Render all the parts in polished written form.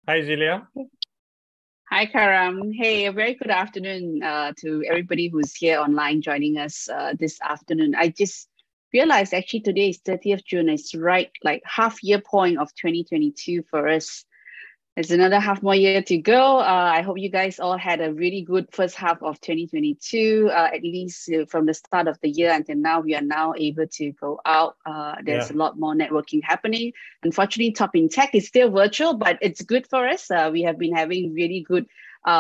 Hi, Zilia. Hi, Karam. Hey, a very good afternoon to everybody who's here online joining us this afternoon. I just realized actually today is 30th June. It's right like half year point of 2022 for us. There's another half more year to go. I hope you guys all had a really good first half of 2022, at least from the start of the year until now. We are now able to go out. There's a lot more networking happening. Unfortunately, Top in Tech is still virtual, but it's good for us. We have been having really good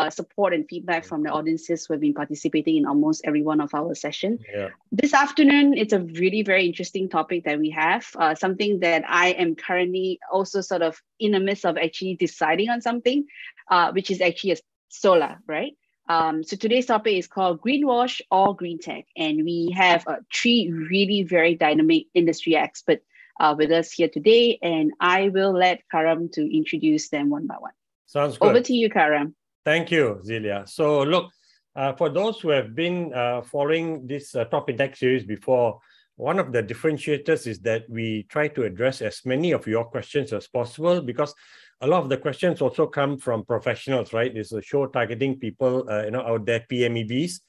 support and feedback from the audiences who have been participating in almost every one of our sessions. This afternoon, it's a really very interesting topic that we have, something that I am currently also sort of in the midst of actually deciding on something, which is actually a solar, right? So today's topic is called Greenwash or Green Tech, and we have three really very dynamic industry experts with us here today, and I will let Karam to introduce them one by one. Sounds good. Over to you, Karam. Thank you, Zilia. So look, for those who have been following this Top in Tech series before, one of the differentiators is that we try to address as many of your questions as possible, because a lot of the questions also come from professionals, right? It's a show targeting people, out there, PMEBs.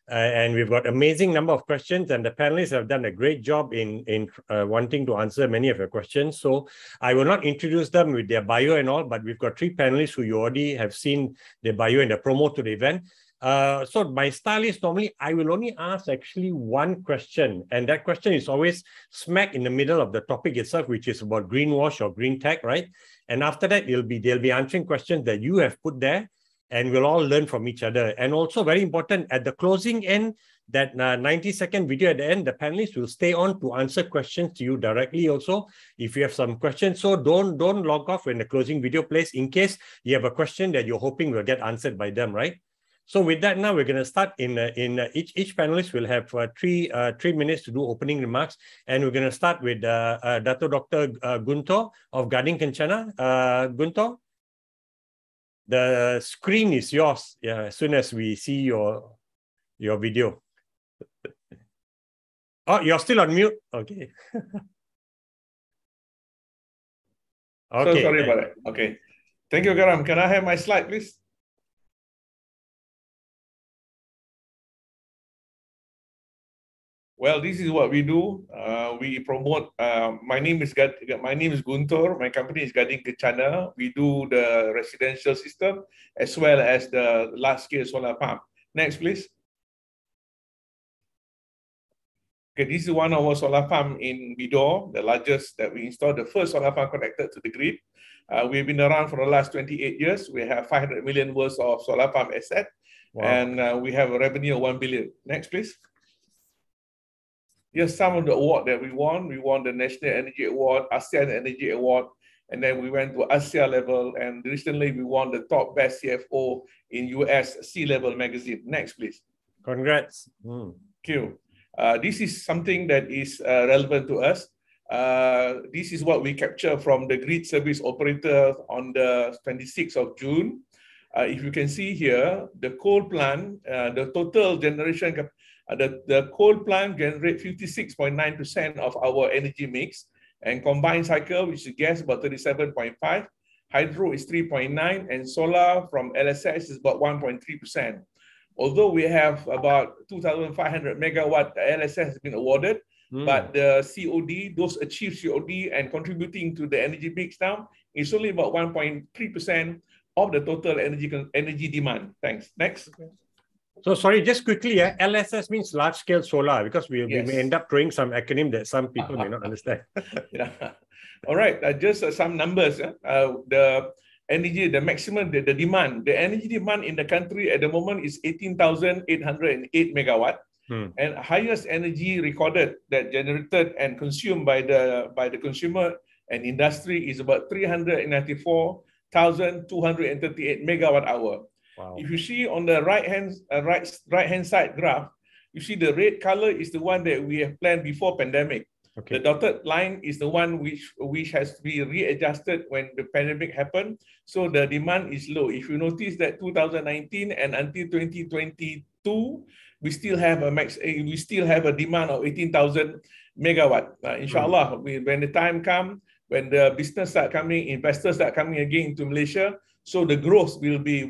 And we've got amazing number of questions, and the panelists have done a great job in wanting to answer many of your questions. So I will not introduce them with their bio and all, but we've got three panelists who you already have seen their bio and the promo to the event. So my style is normally I will only ask actually one question, and that question is always smack in the middle of the topic itself, which is about greenwash or green tech, right? And after that, they'll be answering questions that you have put there, and we'll all learn from each other. And also very important, at the closing end, that 90-second video at the end, the panelists will stay on to answer questions to you directly also, if you have some questions. So don't log off when the closing video plays, in case you have a question that you're hoping will get answered by them, right? So with that, now we're going to start each panelist will have 3 minutes to do opening remarks. And we're going to start with Dato Dr. Guntor of Gading, Kencana. Guntor? The screen is yours, as soon as we see your video. Oh, you're still on mute? Okay. Okay. So sorry about that. Okay. Thank you, Karam. Can I have my slide, please? Well, this is what we do. We promote. My name is Guntor. My company is Gading, Kencana. We do the residential system as well as the large-scale solar farm. Next, please. Okay, this is one of our solar farm in Bidor, the largest that we installed, the first solar farm connected to the grid. We've been around for the last 28 years. We have 500 million worth of solar farm asset, and we have a revenue of 1 billion. Next, please. Here's some of the awards that we won. We won the National Energy Award, ASEAN Energy Award, and then we went to Asia level, and recently we won the top best CFO in US C-level magazine. Next, please. Congrats. Thank you. This is something that is relevant to us. This is what we capture from the grid service operator on the 26th of June. If you can see here, the coal plant, the total generation, the coal plant generates 56.9% of our energy mix, and combined cycle, which is gas, about 37.5%, hydro is 3.9%, and solar from LSS is about 1.3%. Although we have about 2,500 megawatt LSS has been awarded, but the COD, those achieved COD and contributing to the energy mix now, is only about 1.3% of the total energy demand. Thanks. Next. Okay. So sorry, just quickly, LSS means large-scale solar, because we may end up throwing some acronym that some people may not understand. Yeah. All right, just some numbers. The energy, the maximum, the demand, the energy demand in the country at the moment is 18,808 megawatt, and highest energy recorded that generated and consumed by the consumer and industry is about 394,238 megawatt hour. Wow. If you see on the right hand side graph, you see the red color is the one that we have planned before pandemic. Okay. The dotted line is the one which has to be readjusted when the pandemic happened. So the demand is low. If you notice that 2019 and until 2022, we still have a demand of 18,000 megawatt. Inshallah, when the time comes, when the business start coming, investors start coming again into Malaysia, So the growth will be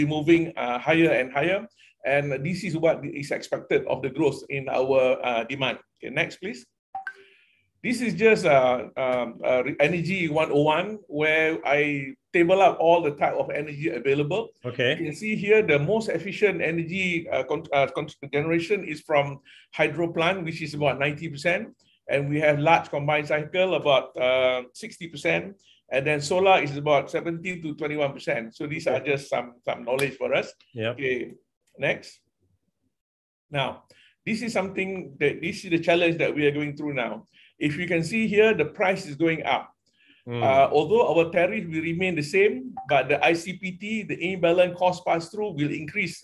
moving higher and higher. And this is what is expected of the growth in our demand. Okay, next, please. This is just Energy 101, where I table up all the type of energy available. Okay. You can see here the most efficient energy generation is from hydro plant, which is about 90%. And we have large combined cycle, about 60%. And then solar is about 17 to 21%. So these are just some knowledge for us. Yeah. Okay, next. Now, this is the challenge that we are going through now. If you can see here, the price is going up. Although our tariff will remain the same, but the ICPT, the imbalance cost pass-through, will increase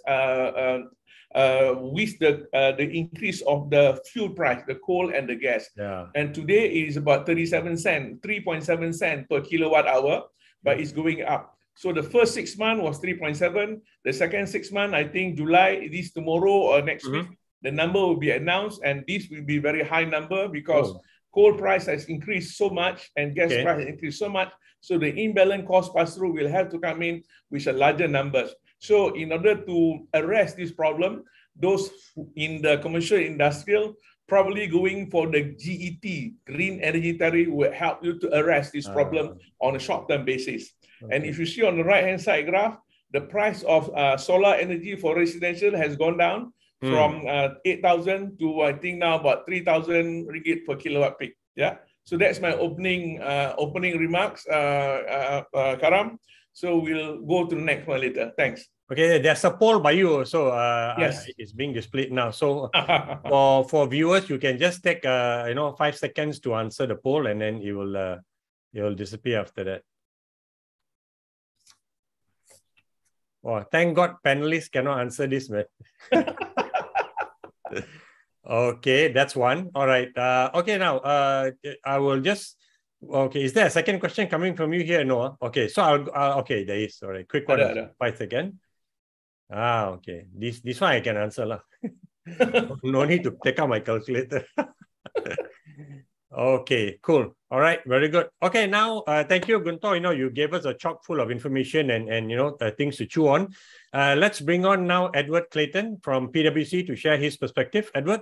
with the increase of the fuel price, the coal and the gas. Yeah. And today it is about 37 cents, 3.7 cents per kilowatt hour, but it's going up. So the first 6 months was 3.7. The second 6 months, I think July, this tomorrow or next week, the number will be announced, and this will be very high number because coal price has increased so much and gas price has increased so much. So the imbalance cost pass-through will have to come in with a larger numbers. So in order to arrest this problem, those in the commercial industrial probably going for the GET, Green Energy Tariff, will help you to arrest this problem on a short-term basis. Okay. And if you see on the right-hand side graph, the price of solar energy for residential has gone down from 8,000 to I think now about 3,000 ringgit per kilowatt peak. Yeah. So that's my opening remarks, Karam. So we'll go to the next one later. Thanks. Okay, there's a poll by you, so yes, it's being displayed now. So for viewers, you can just take 5 seconds to answer the poll, and then it will disappear after that. Oh, thank God panelists cannot answer this, man. Okay, that's one. All right. Okay, now I will just. Okay, is there a second question coming from you here? No. Okay, so I'll. Okay, there is. All right, quick one. 5 seconds. Okay. This one I can answer lah. No need to take out my calculator. Okay, cool. All right, very good. Okay, now thank you, Guntor. You gave us a chock full of information and things to chew on. Let's bring on now Edward Clayton from PwC to share his perspective. Edward.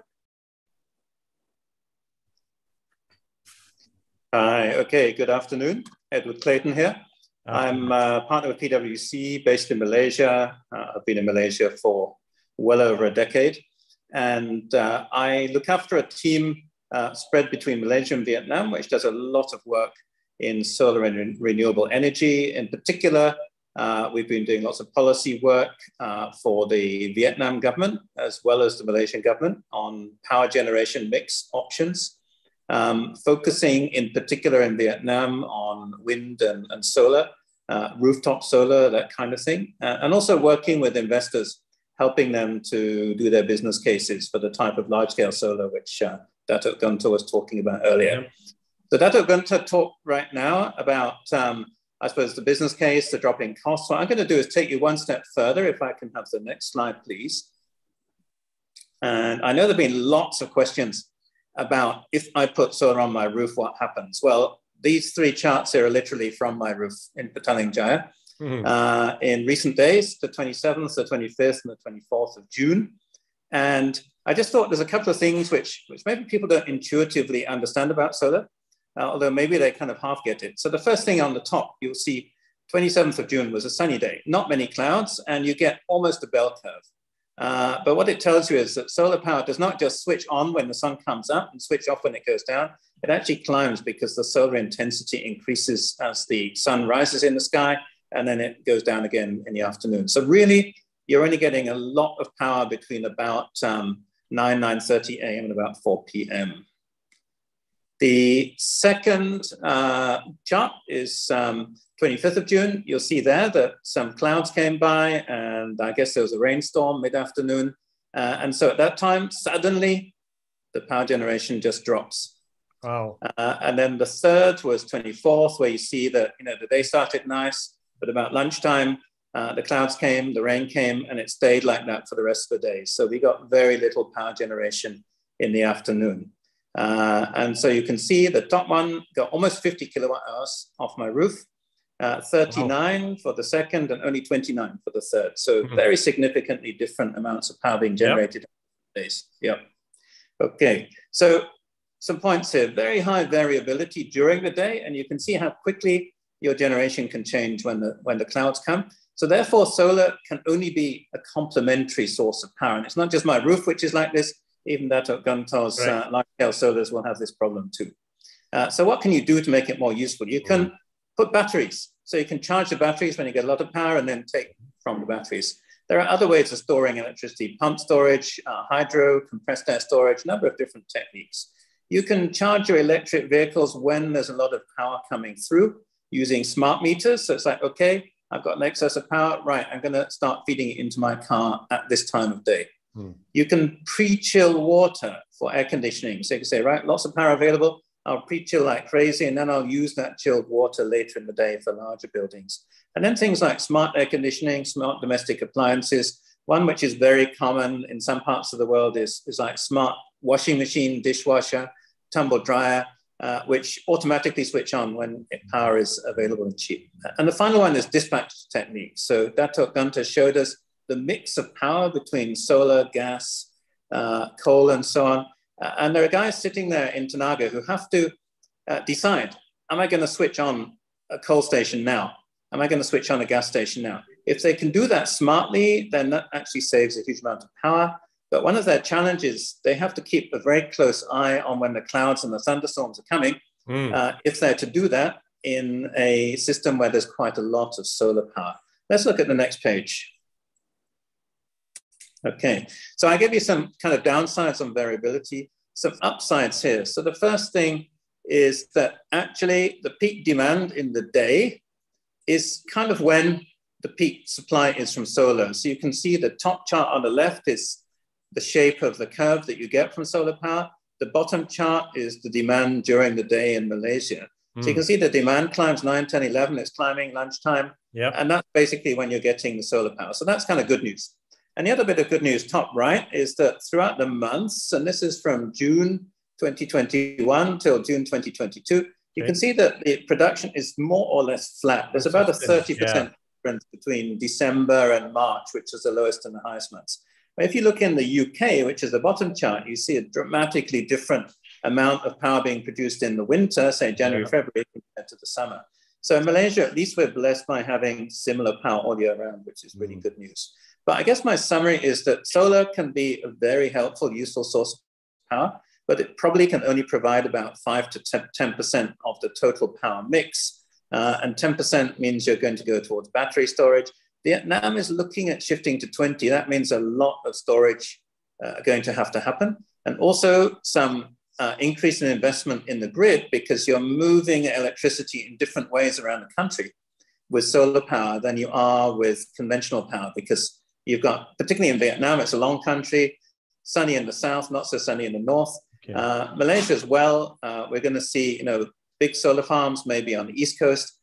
Hi. Okay. Good afternoon. Edward Clayton here. I'm partner of PwC based in Malaysia. I've been in Malaysia for well over a decade. And I look after a team spread between Malaysia and Vietnam, which does a lot of work in solar and renewable energy. In particular, we've been doing lots of policy work for the Vietnam government, as well as the Malaysian government, on power generation mix options. Focusing in particular in Vietnam on wind and solar, rooftop solar, that kind of thing. And also working with investors, helping them to do their business cases for the type of large-scale solar, which Dato Guntor was talking about earlier. So Dato Guntor talked right now about, I suppose, the business case, the drop in costs. What I'm going to do is take you one step further, if I can have the next slide, please. And I know there have been lots of questions about if I put solar on my roof, what happens? Well, these 3 charts here are literally from my roof in Petaling Jaya. In recent days, the 27th, the 25th, and the 24th of June. And I just thought there's a couple of things which maybe people don't intuitively understand about solar, although maybe they kind of half get it. So the first thing on the top, you'll see 27th of June was a sunny day, not many clouds, and you get almost a bell curve. But what it tells you is that solar power does not just switch on when the sun comes up and switch off when it goes down. It actually climbs because the solar intensity increases as the sun rises in the sky, and then it goes down again in the afternoon. So really, you're only getting a lot of power between about 9:30 a.m. and about 4 p.m. The second chart is 25th of June. You'll see there that some clouds came by, and I guess there was a rainstorm mid-afternoon. And so at that time, suddenly, the power generation just drops. Wow. And then the third was 24th, where you see that the day started nice, but about lunchtime, the clouds came, the rain came, and it stayed like that for the rest of the day. So we got very little power generation in the afternoon. And so you can see the top one got almost 50 kilowatt hours off my roof. 39 for the second, and only 29 for the third. So very significantly different amounts of power being generated in days. Yeah. Okay. So some points here. Very high variability during the day, and you can see how quickly your generation can change when the clouds come. So therefore, solar can only be a complementary source of power. And it's not just my roof, which is like this. Even Dato Guntor's large-scale solars will have this problem too. So what can you do to make it more useful? You can put batteries. So you can charge the batteries when you get a lot of power and then take from the batteries. There are other ways of storing electricity: pump storage, hydro, compressed air storage, a number of different techniques. You can charge your electric vehicles when there's a lot of power coming through using smart meters. So it's like, okay, I've got an excess of power, right, I'm going to start feeding it into my car at this time of day. You can pre-chill water for air conditioning. So you can say, right, lots of power available, I'll pre-chill like crazy, and then I'll use that chilled water later in the day for larger buildings. And then things like smart air conditioning, smart domestic appliances. One which is very common in some parts of the world is like smart washing machine, dishwasher, tumble dryer, which automatically switch on when power is available and cheap. And the final one is dispatch techniques. So Dato Guntor showed us the mix of power between solar, gas, coal, and so on. And there are guys sitting there in Tenaga who have to decide, am I going to switch on a coal station now? Am I going to switch on a gas station now? If they can do that smartly, then that actually saves a huge amount of power. But one of their challenges, they have to keep a very close eye on when the clouds and the thunderstorms are coming, if they're to do that in a system where there's quite a lot of solar power. Let's look at the next page. Okay, so I gave you some kind of downsides on variability, some upsides here. So the first thing is that actually the peak demand in the day is kind of when the peak supply is from solar. So you can see the top chart on the left is the shape of the curve that you get from solar power. The bottom chart is the demand during the day in Malaysia. So you can see the demand climbs 9, 10, 11, it's climbing lunchtime. And that's basically when you're getting the solar power. So that's kind of good news. And the other bit of good news, top right, is that throughout the months, and this is from June 2021 till June 2022, you can see that the production is more or less flat. There's about a 30% difference between December and March, which is the lowest and the highest months. But if you look in the UK, which is the bottom chart, you see a dramatically different amount of power being produced in the winter, say January, February, compared to the summer. So in Malaysia, at least we're blessed by having similar power all year round, which is really good news. But I guess my summary is that solar can be a very helpful, useful source of power, but it probably can only provide about 5 to 10% of the total power mix. And 10% means you're going to go towards battery storage. Vietnam is looking at shifting to 20. That means a lot of storage are going to have to happen. And also some increase in investment in the grid, because you're moving electricity in different ways around the country with solar power than you are with conventional power, because you've got, particularly in Vietnam, it's a long country, sunny in the south, not so sunny in the north. Malaysia as well, we're going to see, big solar farms maybe on the east coast.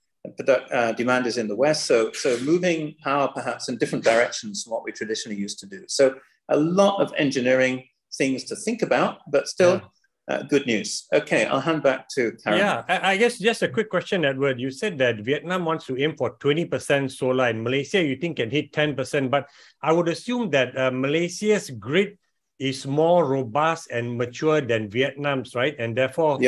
Demand is in the west, so moving power perhaps in different directions from what we traditionally used to do. So a lot of engineering things to think about, but still good news. Okay, I'll hand back to Karen. Yeah, I guess just a quick question, Edward. You said that Vietnam wants to aim for 20% solar, and Malaysia you think can hit 10%, but I would assume that Malaysia's grid is more robust and mature than Vietnam's, right? And therefore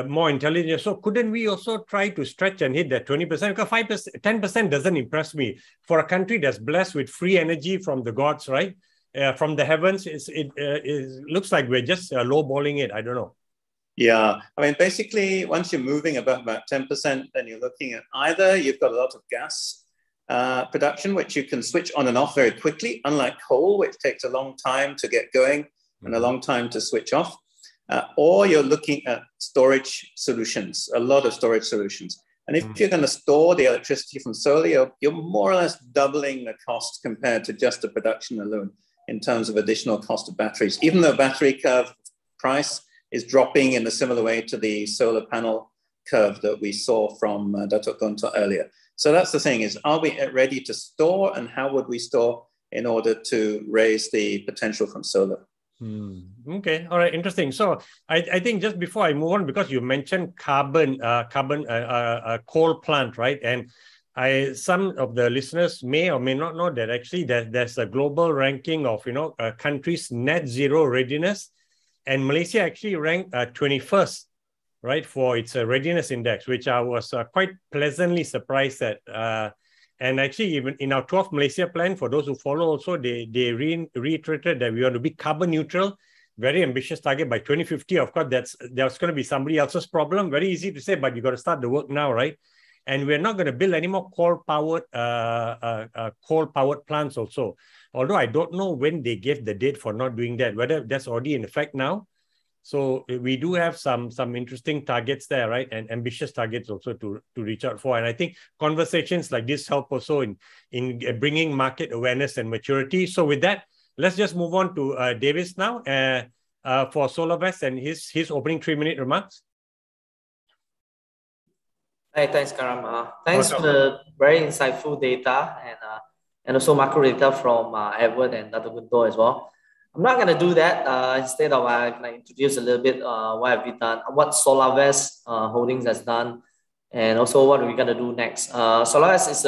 more intelligent. So couldn't we also try to stretch and hit that 20%? Because 5%, 10% doesn't impress me. For a country that's blessed with free energy from the gods, right? From the heavens, it looks like we're just lowballing it. I don't know. Yeah, I mean, basically, once you're moving about 10%, then you're looking at either you've got a lot of gas production, which you can switch on and off very quickly, unlike coal, which takes a long time to get going and a long time to switch off. Or you're looking at storage solutions, a lot of storage solutions. And if you're going to store the electricity from solar, you're more or less doubling the cost compared to just the production alone in terms of additional cost of batteries, even though battery curve price is dropping in a similar way to the solar panel curve that we saw from Dato Guntor earlier. So that's the thing, is are we ready to store, and how would we store in order to raise the potential from solar? Okay, all right, interesting. So I think just before I move on, because you mentioned coal plant, right? And some of the listeners may or may not know that actually there's a global ranking of countries' net zero readiness, and Malaysia actually ranked 21st, right, for its readiness index, which I was quite pleasantly surprised at. And actually, even in our 12th Malaysia plan, for those who follow also, they reiterated that we want to be carbon neutral, very ambitious target by 2050. Of course, that's going to be somebody else's problem. Very easy to say, but you got to start the work now, right? And we're not going to build any more coal-powered plants also. Although I don't know when they gave the date for not doing that, whether that's already in effect now. So we do have some interesting targets there, right? And ambitious targets also to reach out for. And I think conversations like this help also in bringing market awareness and maturity. So with that, let's just move on to Davis now for Solarvest and his opening 3-minute remarks. Hey, thanks, Karam. Thanks for the very insightful data and also macro data from Edward and Dato Guntor as well. I'm not going to do that. Instead of I'm going to introduce a little bit what have we done, what Solarvest Holdings has done, and also what are we going to do next. Solarvest is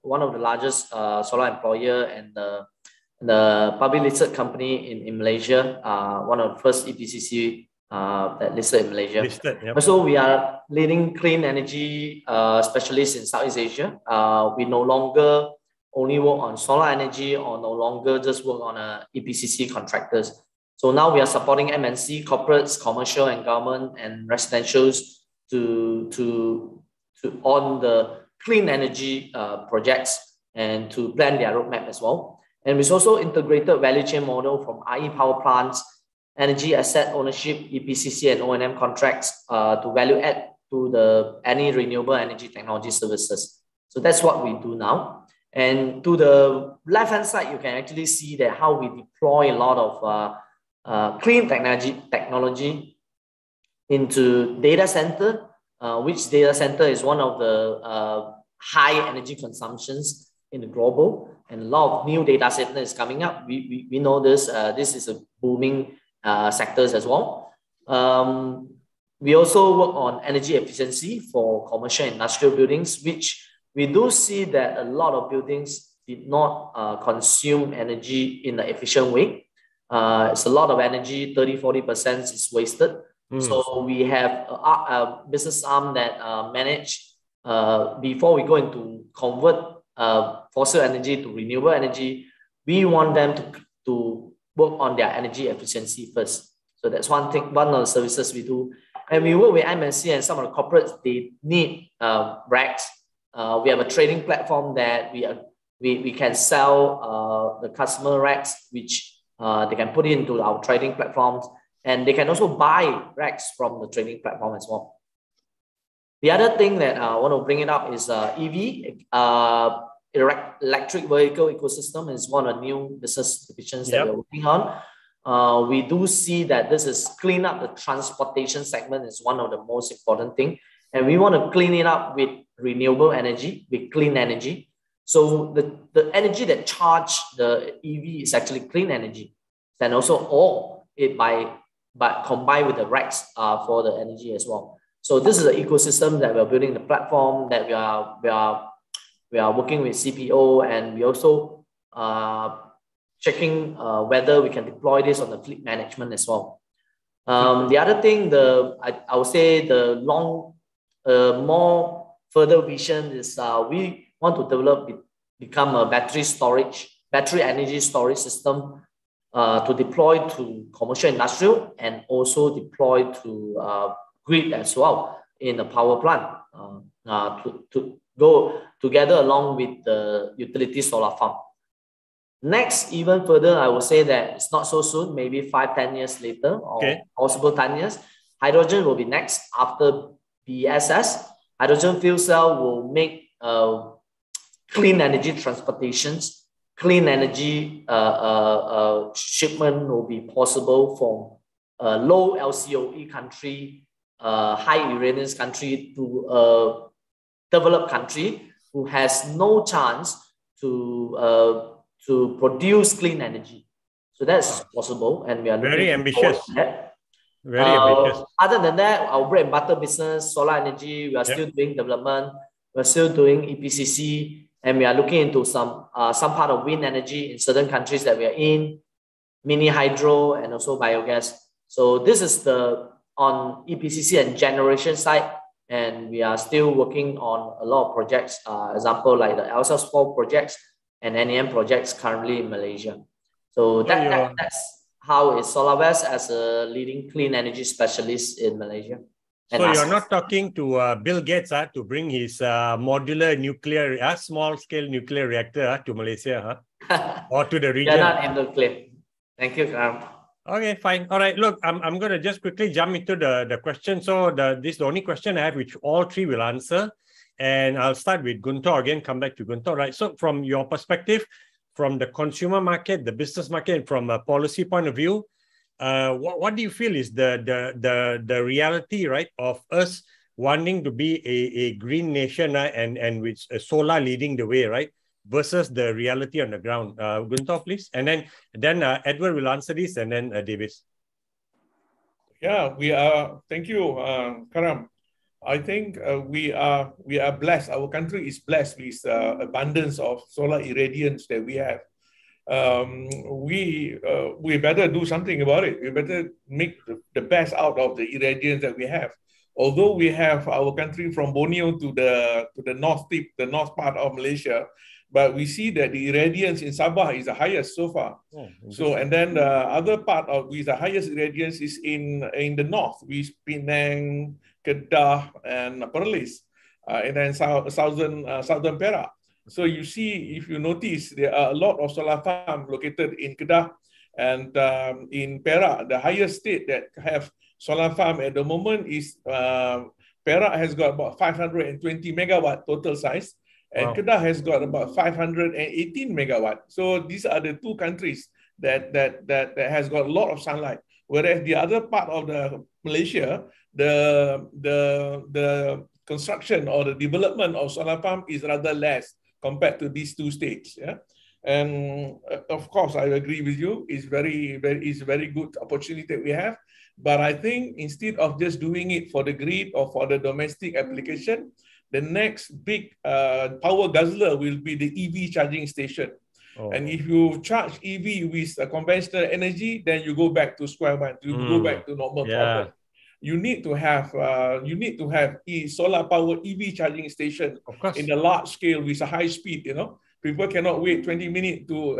one of the largest solar employer and the public listed company in Malaysia, one of the first EPCC that listed in Malaysia. Yep. Also, we are leading clean energy specialists in Southeast Asia. We no longer only work on solar energy or no longer just work on EPCC contractors. So now we are supporting MNC, corporates, commercial and government and residentials to on the clean energy projects and to plan their roadmap as well. And we've also integrated value chain model from IE power plants, energy asset ownership, EPCC and O&M contracts to value add to any renewable energy technology services. So that's what we do now. And to the left-hand side, you can actually see that how we deploy a lot of clean technology into data center, which data center is one of the high energy consumptions in the global, and a lot of new data center is coming up. We know this. This is a booming sectors as well. We also work on energy efficiency for commercial and industrial buildings, which we do see that a lot of buildings did not consume energy in an efficient way. It's a lot of energy, 30-40% is wasted. So we have a business arm that manage, before we go into convert fossil energy to renewable energy, we want them to work on their energy efficiency first. So that's one thing, one of the services we do. And we work with MNC and some of the corporates, they need racks. We have a trading platform that we can sell the customer racks, which they can put into our trading platforms, and they can also buy racks from the trading platform as well. The other thing that I want to bring it up is EV, electric vehicle ecosystem is one of the new business divisions that we're working on. We do see that this is clean up the transportation segment is one of the most important thing. And we want to clean it up with renewable energy, with clean energy. So the energy that charge the EV is actually clean energy. And also all it by combined with the racks for the energy as well. So this is an ecosystem that we're building, the platform that we are working with CPO, and we also checking whether we can deploy this on the fleet management as well. The other thing, I would say the more further vision is we want to become a battery energy storage system to deploy to commercial industrial and also deploy to grid as well in the power plant to go together along with the utility solar farm. Next, even further, I would say that it's not so soon, maybe 5-10 years later, or possible 10 years. Hydrogen will be next after BESS. Hydrogen fuel cell will make clean energy transportations, clean energy shipment will be possible from a low LCOE country, high uranium country to a developed country who has no chance to produce clean energy. So that's possible, and we are very ambitious. Very ambitious. Other than that, our bread and butter business, solar energy, we are still doing development. We're still doing EPCC, and we are looking into some part of wind energy in certain countries that we are in, mini hydro, and also biogas. So this is on EPCC and generation side, and we are still working on a lot of projects, example like the LSS4 projects and NEM projects currently in Malaysia. So that's how is Solarvest as a leading clean energy specialist in Malaysia. So you're not talking to Bill Gates to bring his modular nuclear, small-scale nuclear reactor to Malaysia, or to the region? You're not in the claim. Thank you, Karam. Okay, fine. All right, look, I'm going to just quickly jump into the question. So this is the only question I have, which all three will answer. And I'll start with Guntor again, come back to Guntor, right? So from your perspective, from the consumer market, the business market, from a policy point of view, what do you feel is the reality, right, of us wanting to be a green nation and with solar leading the way, right, versus the reality on the ground? Guntor, please. And then Edward will answer this, and then Davis. Yeah, we are. Thank you, Karam. I think we are blessed. Our country is blessed with abundance of solar irradiance that we have. We better do something about it. We better make the best out of the irradiance that we have. Although we have our country from Borneo to the north tip, the north part of Malaysia, but we see that the irradiance in Sabah is the highest so far. Oh, so, and then the other part with the highest irradiance is in the north, with Penang, Kedah, and Perlis, and then southern Perak. So you see, if you notice, there are a lot of solar farms located in Kedah and in Perak. The highest state that have solar farm at the moment is Perak has got about 520 megawatt total size, and Kedah has got about 518 megawatt. So these are the two countries that has got a lot of sunlight. Whereas the other part of the Malaysia, the construction or the development of solar farm is rather less compared to these two states. Yeah. And of course, I agree with you. It's very good opportunity that we have. But I think instead of just doing it for the grid or for the domestic application, the next big power guzzler will be the EV charging station. Oh. And if you charge EV with conventional energy, then you go back to square one. You go back to normal problem. You need to have solar power EV charging station in a large scale with a high speed. You know, people cannot wait 20 minutes to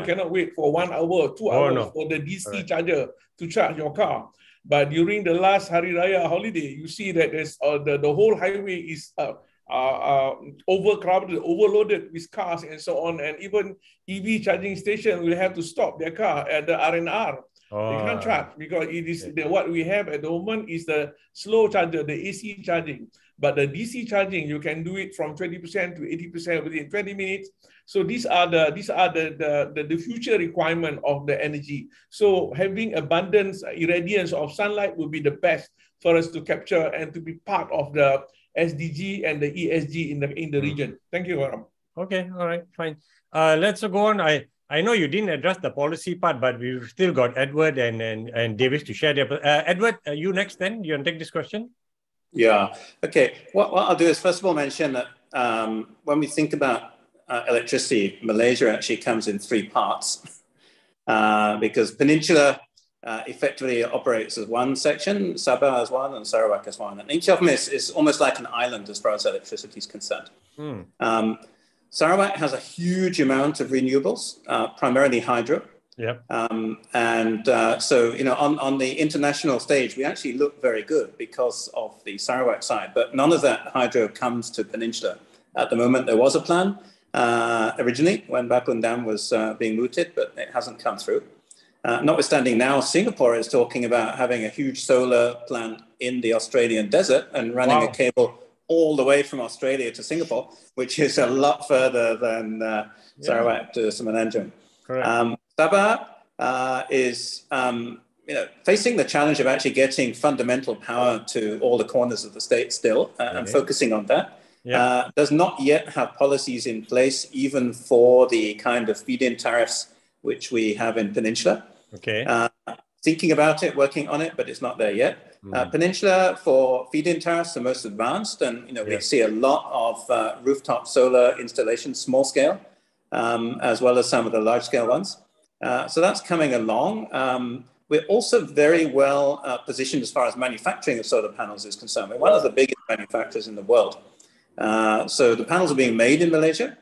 cannot wait for 1 hour, 2 hours for the DC charger to charge your car. But during the last Hari Raya holiday, you see that there's the whole highway is overcrowded, overloaded with cars and so on, and even EV charging station will have to stop their car at the R&R. They can't charge because it is what we have at the moment is the slow charger, the AC charging. But the DC charging, you can do it from 20% to 80% within 20 minutes. So these are the future requirement of the energy. So having abundance, irradiance of sunlight will be the best for us to capture and to be part of the SDG and the ESG in the region. Thank you, Karam. Okay, all right, fine. Let's go on. I know you didn't address the policy part, but we've still got Edward and Davis to share their. Edward, you next then? You want to take this question? Yeah. Okay. What I'll do is first of all mention that when we think about electricity, Malaysia actually comes in three parts because Peninsula effectively operates as one section, Sabah as one, and Sarawak as one. And each of them is almost like an island as far as electricity is concerned. Sarawak has a huge amount of renewables, primarily hydro. Yep. So, you know, on the international stage, we actually look very good because of the Sarawak side, but none of that hydro comes to Peninsula. At the moment, there was a plan originally when Bakun Dam was being mooted, but it hasn't come through. Notwithstanding now, Singapore is talking about having a huge solar plant in the Australian desert and running a cable all the way from Australia to Singapore, which is a lot further than Sarawak to Semenanjung. Sabah is facing the challenge of actually getting fundamental power to all the corners of the state still and focusing on that. Does not yet have policies in place even for the kind of feed-in tariffs which we have in Peninsula. Thinking about it, working on it, but it's not there yet. Peninsula for feed-in tariffs, the most advanced, and we see a lot of rooftop solar installations, small scale, as well as some of the large scale ones. So that's coming along. We're also very well positioned as far as manufacturing of solar panels is concerned. We're one of the biggest manufacturers in the world. So the panels are being made in Malaysia.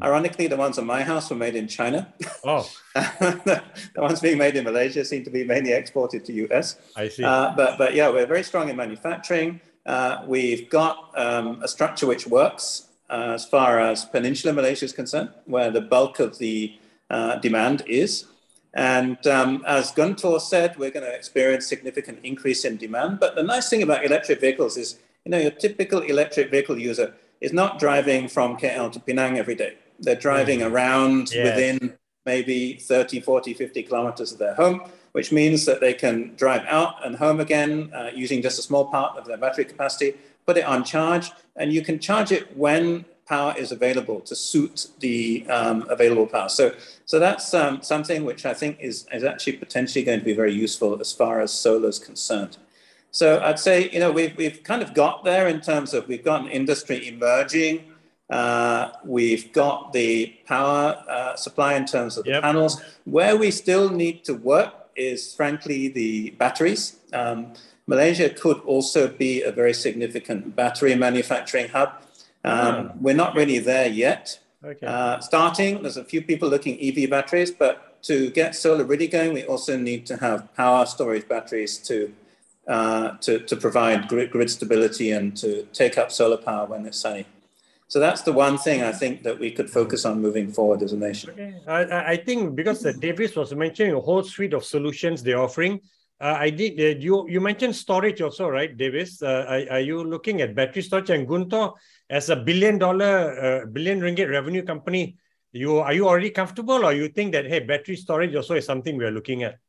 Ironically, the ones on my house were made in China. Oh. The ones being made in Malaysia seem to be mainly exported to US. I see. But yeah, we're very strong in manufacturing. We've got a structure which works as far as Peninsular Malaysia is concerned, where the bulk of the demand is. And as Guntor said, we're going to experience significant increase in demand. But the nice thing about electric vehicles is, your typical electric vehicle user is not driving from KL to Penang every day. They're driving around within maybe 30, 40, 50 kilometers of their home, which means that they can drive out and home again using just a small part of their battery capacity, put it on charge, and you can charge it when power is available to suit the available power. So that's something which I think is actually potentially going to be very useful as far as solar is concerned. So I'd say, we've kind of got there in terms of we've got an industry emerging. We've got the power supply in terms of the panels. Where we still need to work is, frankly, the batteries. Malaysia could also be a very significant battery manufacturing hub. We're not really there yet. Starting, there's a few people looking at EV batteries, but to get solar really going, we also need to have power storage batteries to provide grid stability and to take up solar power when it's sunny. So that's the one thing I think that we could focus on moving forward as a nation. Okay. I think because Davis was mentioning a whole suite of solutions they're offering. You mentioned storage also, right, Davis? Are you looking at battery storage? And Guntor, as a billion ringgit revenue company, are you already comfortable, or you think that, hey, battery storage also is something we are looking at?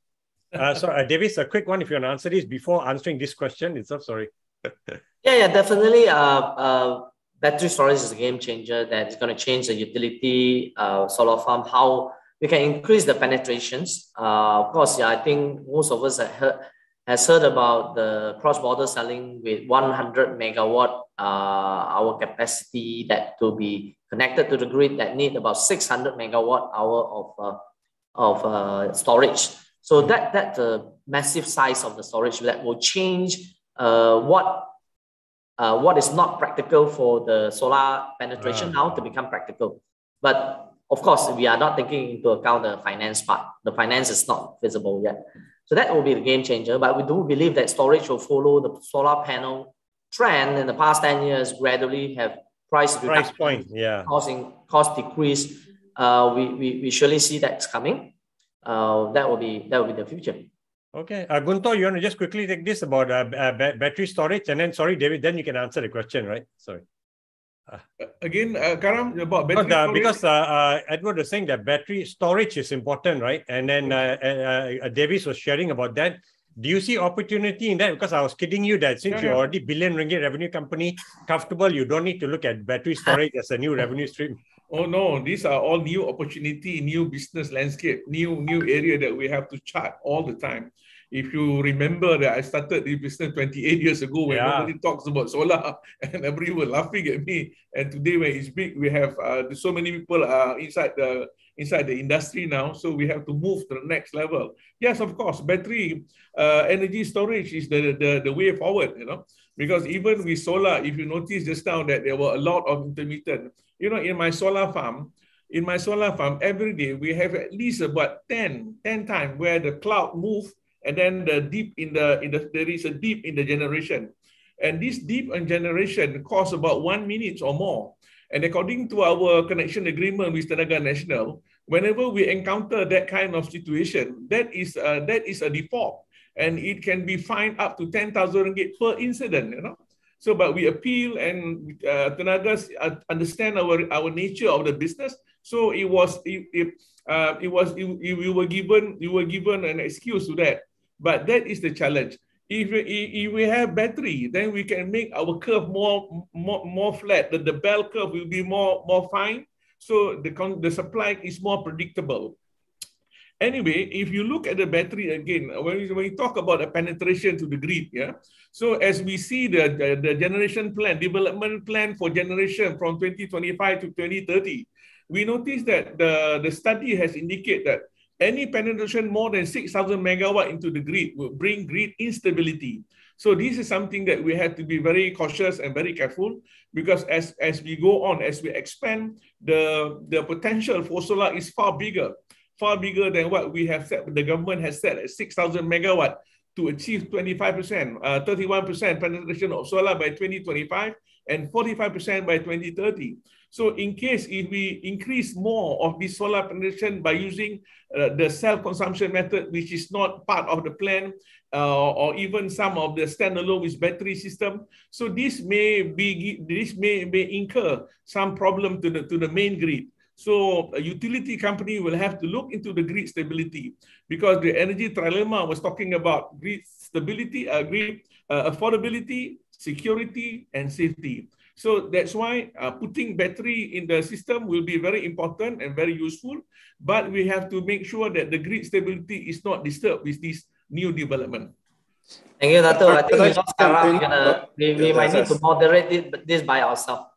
So Davis, a quick one if you want to answer this before answering this question itself. Sorry. Yeah, definitely. Battery storage is a game changer that is going to change the utility solar farm, how we can increase the penetrations. Of course, I think most of us has heard about the cross-border selling with 100 megawatt hour capacity that to be connected to the grid that need about 600 megawatt hour of storage. So that's a massive size of the storage that will change what is not practical for the solar penetration now to become practical. But of course, we are not taking into account the finance part. The finance is not visible yet. So that will be the game changer. But we do believe that storage will follow the solar panel trend in the past 10 years, gradually have price point, cost decrease. We surely see that's coming. That will be the future. Okay. Guntor, you want to just quickly take this about battery storage, and then, sorry, David, then you can answer the question, right? Sorry. Again, Karam, about battery storage? Because Edward was saying that battery storage is important, right? And then Davis was sharing about that. Do you see opportunity in that? Because I was kidding you that since you're already billion ringgit revenue company, comfortable, you don't need to look at battery storage as a new revenue stream. Oh no, these are all new opportunity, new business landscape, new area that we have to chart all the time. If you remember that I started this business 28 years ago when nobody talks about solar and everyone was laughing at me. And today when it's big, we have so many people inside the industry now. So we have to move to the next level. Yes, of course, battery energy storage is the way forward, because even with solar, if you notice just now that there were a lot of intermittent, in my solar farm, every day we have at least about 10 times where the cloud move. And then there is a dip in the generation. And this dip in generation costs about 1 minute or more. And according to our connection agreement with Tenaga Nasional, whenever we encounter that kind of situation, that is a default. And it can be fined up to 10,000 ringgit per incident, So, but we appeal, and Tenagas understand our nature of the business. So we were given an excuse to that. But that is the challenge. If we have battery, then we can make our curve more flat. The bell curve will be more fine. So the supply is more predictable. Anyway, if you look at the battery again, when we talk about the penetration to the grid, yeah. So as we see the generation plan, development plan for generation from 2025 to 2030, we notice that the study has indicated that any penetration more than 6,000 megawatt into the grid will bring grid instability. So this is something that we have to be very cautious and very careful, because as we go on, as we expand, the potential for solar is far bigger than what we have set. The government has set at 6,000 megawatt to achieve 25%, 31% penetration of solar by 2025 and 45% by 2030. So in case if we increase more of this solar penetration by using the self-consumption method, which is not part of the plan, or even some of the standalone with battery system, so this may incur some problem to the main grid. So a utility company will have to look into the grid stability, because the energy trilemma was talking about grid stability, grid affordability, security, and safety. So that's why putting battery in the system will be very important and very useful, but we have to make sure that the grid stability is not disturbed with this new development. Thank you, Dato. I think we lost Karam. We might need to moderate this by ourselves.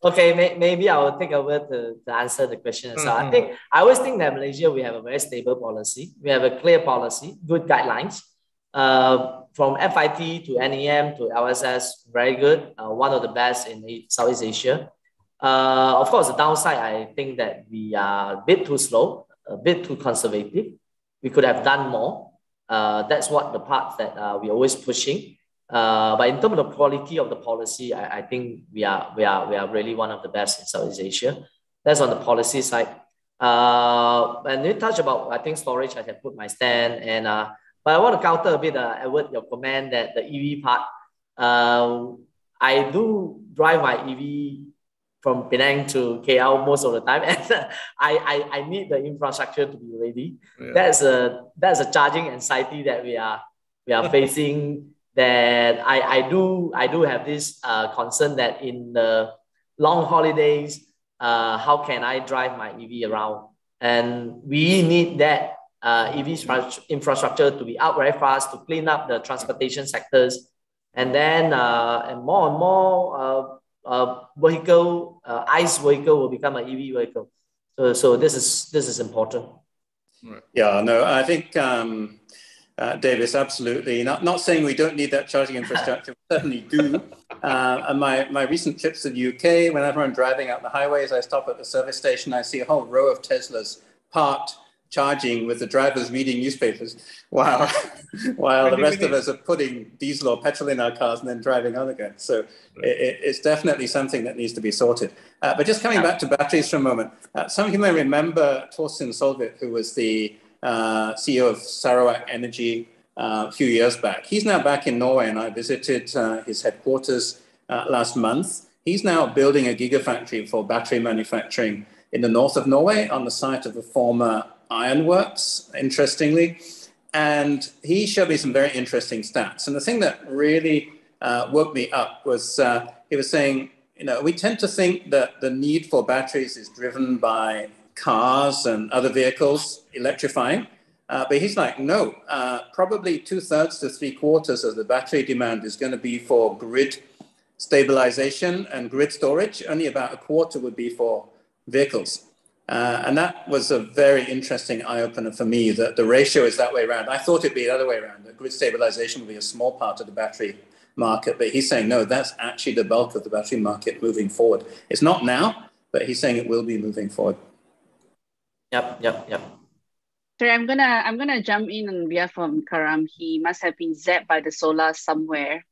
Okay, maybe I will take over to answer the question. So I always think that Malaysia, we have a very stable policy. We have a clear policy, good guidelines. From FIT to NEM to LSS, very good. One of the best in Southeast Asia. Of course, the downside, I think that we are a bit too slow, a bit too conservative. We could have done more. That's what the part that we're always pushing. But in terms of the quality of the policy, I think we are really one of the best in Southeast Asia. That's on the policy side. And you touch about, I think, storage, I can put my stand. And but I want to counter a bit, Edward, your comment that the EV part. I do drive my EV from Penang to KL most of the time, and I need the infrastructure to be ready. Yeah. That's a charging anxiety that we are facing. That I do have this concern that in the long holidays, how can I drive my EV around? And we need that EV infrastructure to be out very fast to clean up the transportation sectors, and then and more vehicle, ICE vehicle will become an EV vehicle. So this is important. Yeah, no, I think Davis, absolutely. Not saying we don't need that charging infrastructure, we certainly do. And my recent trips to the UK, whenever I'm driving out the highways, I stop at the service station, I see a whole row of Teslas parked, charging with the drivers reading newspapers while the rest of us are putting diesel or petrol in our cars and then driving on again. So it's definitely something that needs to be sorted. But just coming back to batteries for a moment, some of you may remember Torsten Solvit, who was the CEO of Sarawak Energy a few years back. He's now back in Norway, and I visited his headquarters last month. He's now building a gigafactory for battery manufacturing in the north of Norway on the site of a former ironworks, interestingly. And he showed me some very interesting stats. And the thing that really woke me up was he was saying, we tend to think that the need for batteries is driven by cars and other vehicles electrifying. But he's like, no, probably 2/3 to 3/4 of the battery demand is going to be for grid stabilization and grid storage. Only about 1/4 would be for vehicles. And that was a very interesting eye-opener for me, that the ratio is that way around. I thought it'd be the other way around, that grid stabilization would be a small part of the battery market. But he's saying, no, that's actually the bulk of the battery market moving forward. It's not now, but he's saying it will be moving forward. Yep. Sorry, I'm gonna jump in on behalf of Karam. He must have been zapped by the solar somewhere.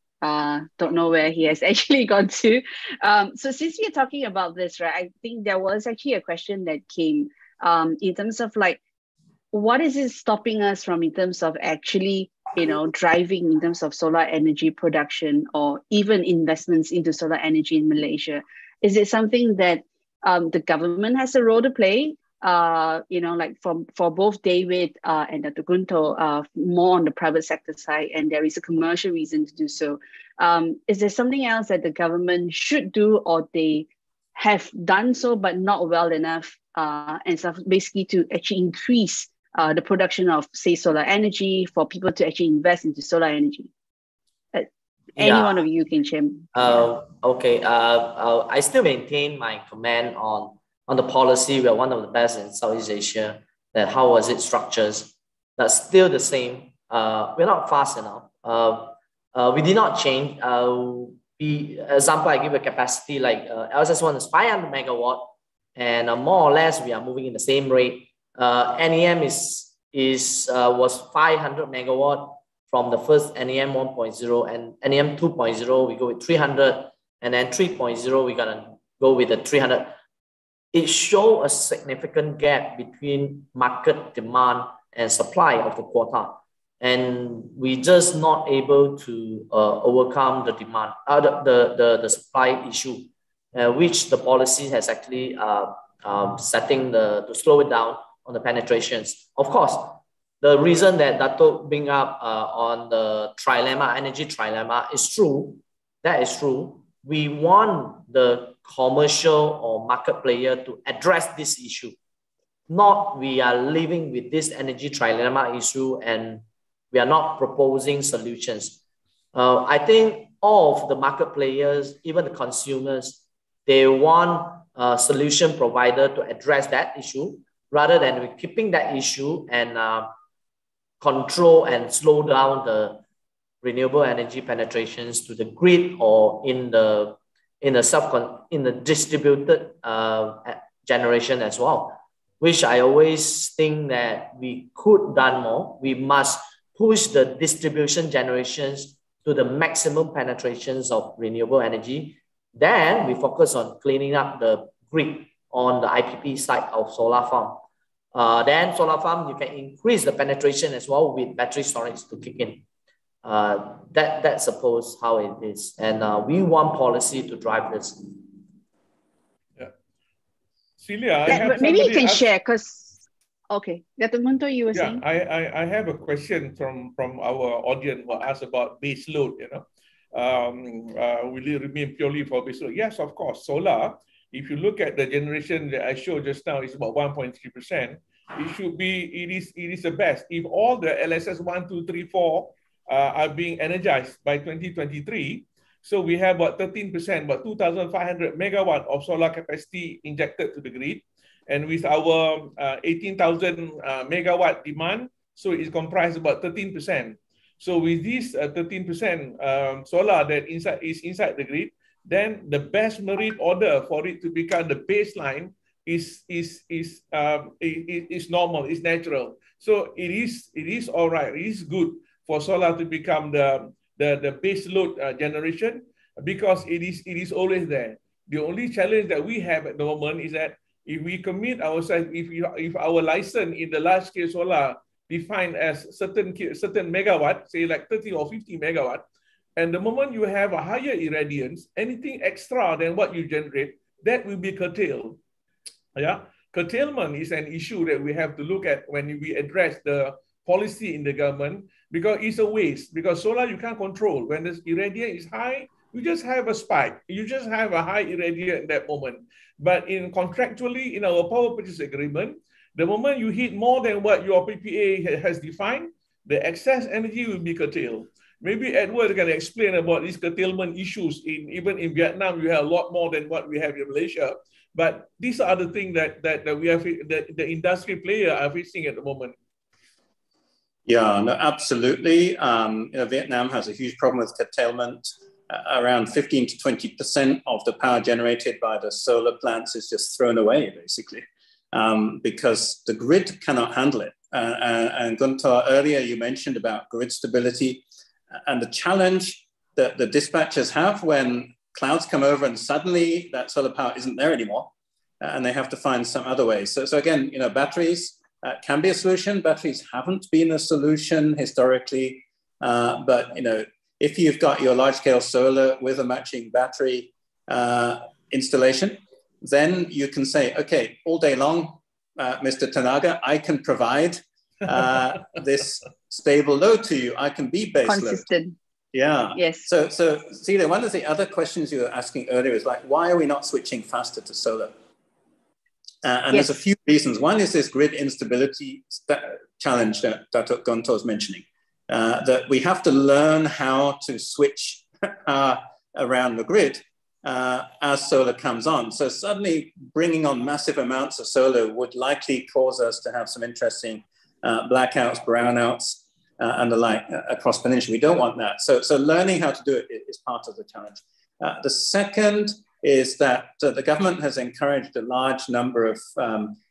Don't know where he has actually gone to. So since we're talking about this, right, I think there was actually a question that came in terms of like, what is it stopping us from in terms of actually, driving in terms of solar energy production or even investments into solar energy in Malaysia? Is it something that the government has a role to play? Like for both David and Dato Guntor, more on the private sector side, and there is a commercial reason to do so. Is there something else that the government should do, or they have done so but not well enough and stuff, basically to actually increase the production of, say, solar energy for people to actually invest into solar energy? Any one of you can share. Okay. I still maintain my comment on the policy. We are one of the best in Southeast Asia. That how was it structured? That's still the same. We're not fast enough. We did not change. Example, I give a capacity like LSS1 is 500 megawatt, and more or less we are moving in the same rate. NEM was 500 megawatt from the first NEM 1.0, and NEM 2.0 we go with 300, and then 3.0 we're gonna go with the 300. It shows a significant gap between market demand and supply of the quota. And we just not able to overcome the demand, the supply issue, which the policy has actually setting to slow it down on the penetrations. Of course, the reason that Dato bring up on the trilemma, energy trilemma is true. That is true. We want the commercial or market player to address this issue. Not we are living with this energy trilemma issue and we are not proposing solutions. I think all of the market players, even the consumers, they want a solution provider to address that issue rather than keeping that issue and control and slow down the renewable energy penetrations to the grid or in the distributed generation as well, which I always think that we could done more. We must push the distribution generations to the maximum penetrations of renewable energy. Then we focus on cleaning up the grid on the IPP side of solar farm. Then solar farm, you can increase the penetration as well with battery storage to kick in. That's suppose how it is. And we want policy to drive this. Yeah. Celia, maybe you can share because, okay, Dato Guntor, you were saying? I have a question from our audience who asked about base load, will it remain purely for base load? Yes, of course. Solar, if you look at the generation that I showed just now, it's about 1.3%. It is the best. If all the LSS 1, 2, 3, 4 are being energized by 2023, so we have about 13%, about 2,500 megawatt of solar capacity injected to the grid. And with our 18,000 megawatt demand, so it's comprised about 13%. So with this 13% solar that is inside the grid, then the best merit order for it to become the baseline is normal, is natural. So it is all right. It is good for solar to become the base load generation because it is always there. The only challenge that we have at the moment is that if we commit ourselves, if our license in the large scale solar defined as certain megawatt, say like 30 or 50 megawatt, and the moment you have a higher irradiance, anything extra than what you generate, that will be curtailed. Yeah, curtailment is an issue that we have to look at when we address the policy in the government because it's a waste. Because solar you can't control. When the irradiance is high, you just have a spike. You just have a high irradiance at that moment. But contractually in our power purchase agreement, the moment you hit more than what your PPA has defined, the excess energy will be curtailed. Maybe Edward can explain about these curtailment issues. Even in Vietnam, you have a lot more than what we have in Malaysia. But these are the things that we have, the industry player are facing at the moment. Yeah, no, absolutely. Vietnam has a huge problem with curtailment. Around 15 to 20% of the power generated by the solar plants is just thrown away, basically, because the grid cannot handle it. And Guntor, earlier you mentioned about grid stability and the challenge that the dispatchers have when clouds come over and suddenly that solar power isn't there anymore, and they have to find some other ways. So again, batteries can be a solution. Batteries haven't been a solution historically, but if you've got your large-scale solar with a matching battery installation, then you can say, okay, all day long, Mr. Tanaga, I can provide this stable load to you. I can be base consistent load. Yeah. Yes. So Celia, one of the other questions you were asking earlier is like, why are we not switching faster to solar? And there's a few reasons. One is this grid instability challenge that Dato Guntor is mentioning, that we have to learn how to switch around the grid as solar comes on. So suddenly bringing on massive amounts of solar would likely cause us to have some interesting blackouts, brownouts, and the like across the peninsula. We don't want that. So learning how to do it is part of the challenge. The second is that the government has encouraged a large number of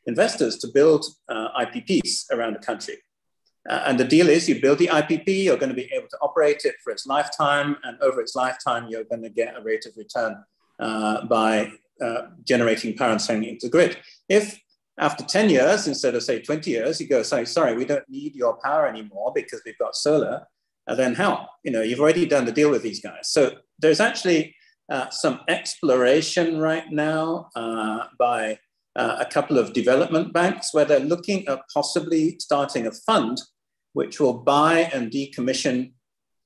investors to build IPPs around the country. And the deal is you build the IPP, you're going to be able to operate it for its lifetime, and over its lifetime, you're going to get a rate of return by generating power and sending it to the grid. If after 10 years, instead of say 20 years, you go, sorry, we don't need your power anymore because we've got solar, then how? You've already done the deal with these guys. So there's actually some exploration right now by a couple of development banks where they're looking at possibly starting a fund which will buy and decommission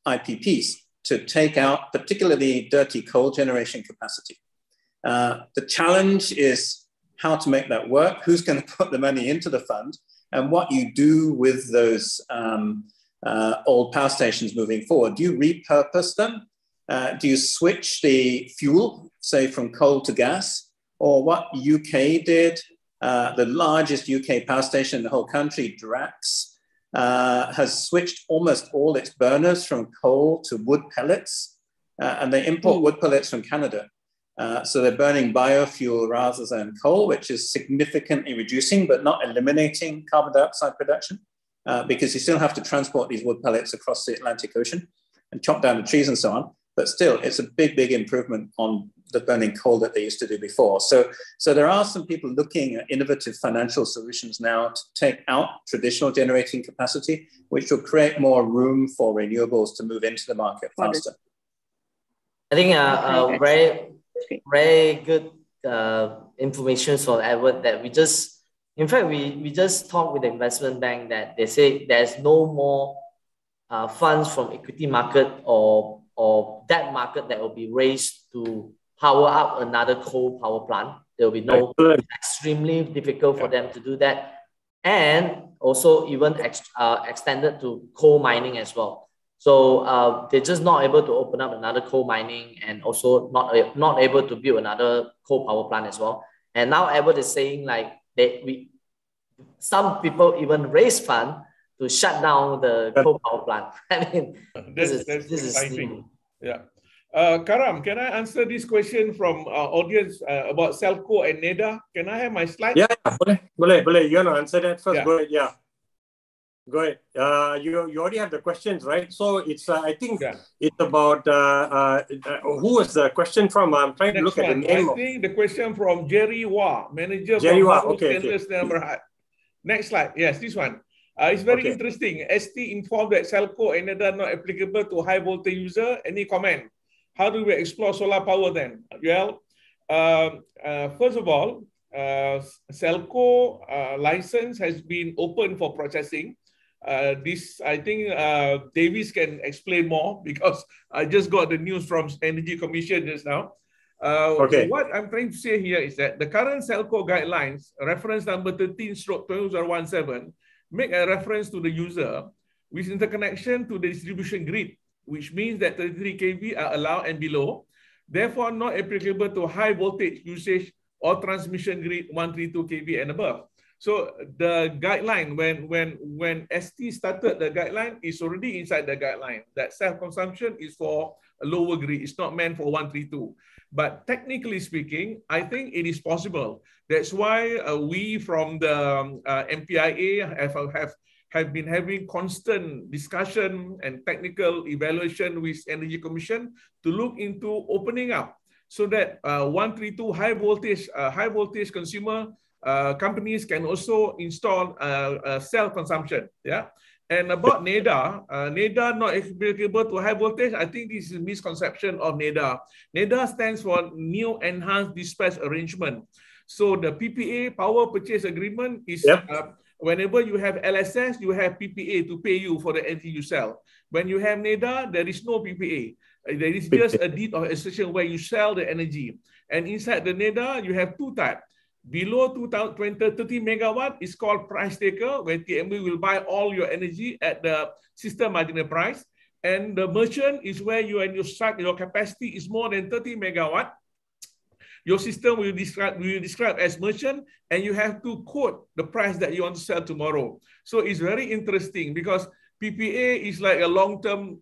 IPPs to take out particularly dirty coal generation capacity. The challenge is how to make that work, who's going to put the money into the fund, and what you do with those old power stations moving forward. Do you repurpose them? Do you switch the fuel, say from coal to gas? Or what UK did, the largest UK power station in the whole country, Drax, has switched almost all its burners from coal to wood pellets, and they import wood pellets from Canada. So they're burning biofuel rather than coal, which is significantly reducing but not eliminating carbon dioxide production, because you still have to transport these wood pellets across the Atlantic Ocean and chop down the trees and so on. But still, it's a big, big improvement on the burning coal that they used to do before. So there are some people looking at innovative financial solutions now to take out traditional generating capacity, which will create more room for renewables to move into the market faster. I think very good information from Edward that we just talked with the investment bank that they say there's no more funds from equity market or debt market that will be raised to power up another coal power plant. There will be no, extremely difficult for them to do that. And also even extended to coal mining as well. So they're just not able to open up another coal mining and also not able to build another coal power plant as well. And now Edward is saying like some people even raise funds to shut down the coal power plant. I mean, this is exciting. Yeah. Karam, can I answer this question from our audience about Selco and NEDA? Can I have my slide? Yeah, boleh. You want to answer that first? Yeah. Go ahead. Yeah. Go ahead. You already have the questions, right? So it's I think it's about who was the question from? I'm trying to look at the name. I think the question from Jerry Wah, manager Jerry from Wah. Okay. Next slide. Yes, this one. It's very interesting. ST informed that Selco and NEDA are not applicable to high voltage user. Any comment? How do we explore solar power then? Well, first of all, Selco license has been open for processing. This, I think Davis can explain more because I just got the news from Energy Commission just now. What I'm trying to say here is that the current Selco guidelines, reference number 13/2017, make a reference to the user with interconnection to the distribution grid, which means that 33 kV are allowed and below, therefore not applicable to high voltage usage or transmission grid 132 kV and above. So the guideline, when ST started the guideline, is already inside the guideline that self-consumption is for a lower grid. It's not meant for 132. But technically speaking, I think it is possible. That's why we from the MPIA have been having constant discussion and technical evaluation with Energy Commission to look into opening up so that 132 high voltage consumer companies can also install self-consumption. Yeah. And about NEDA, NEDA not applicable to high voltage. I think this is a misconception of NEDA. NEDA stands for New Enhanced Dispatch Arrangement. So the PPA, Power Purchase Agreement, is whenever you have LSS, you have PPA to pay you for the energy you sell. When you have NEDA, there is no PPA. There is just a deed of accession where you sell the energy. And inside the NEDA, you have two types. Below 30 megawatt is called price taker, where TME will buy all your energy at the system marginal price. And the merchant is where you and your capacity is more than 30 megawatt. Your system will describe as merchant, and you have to quote the price that you want to sell tomorrow. So it's very interesting because PPA is like a long-term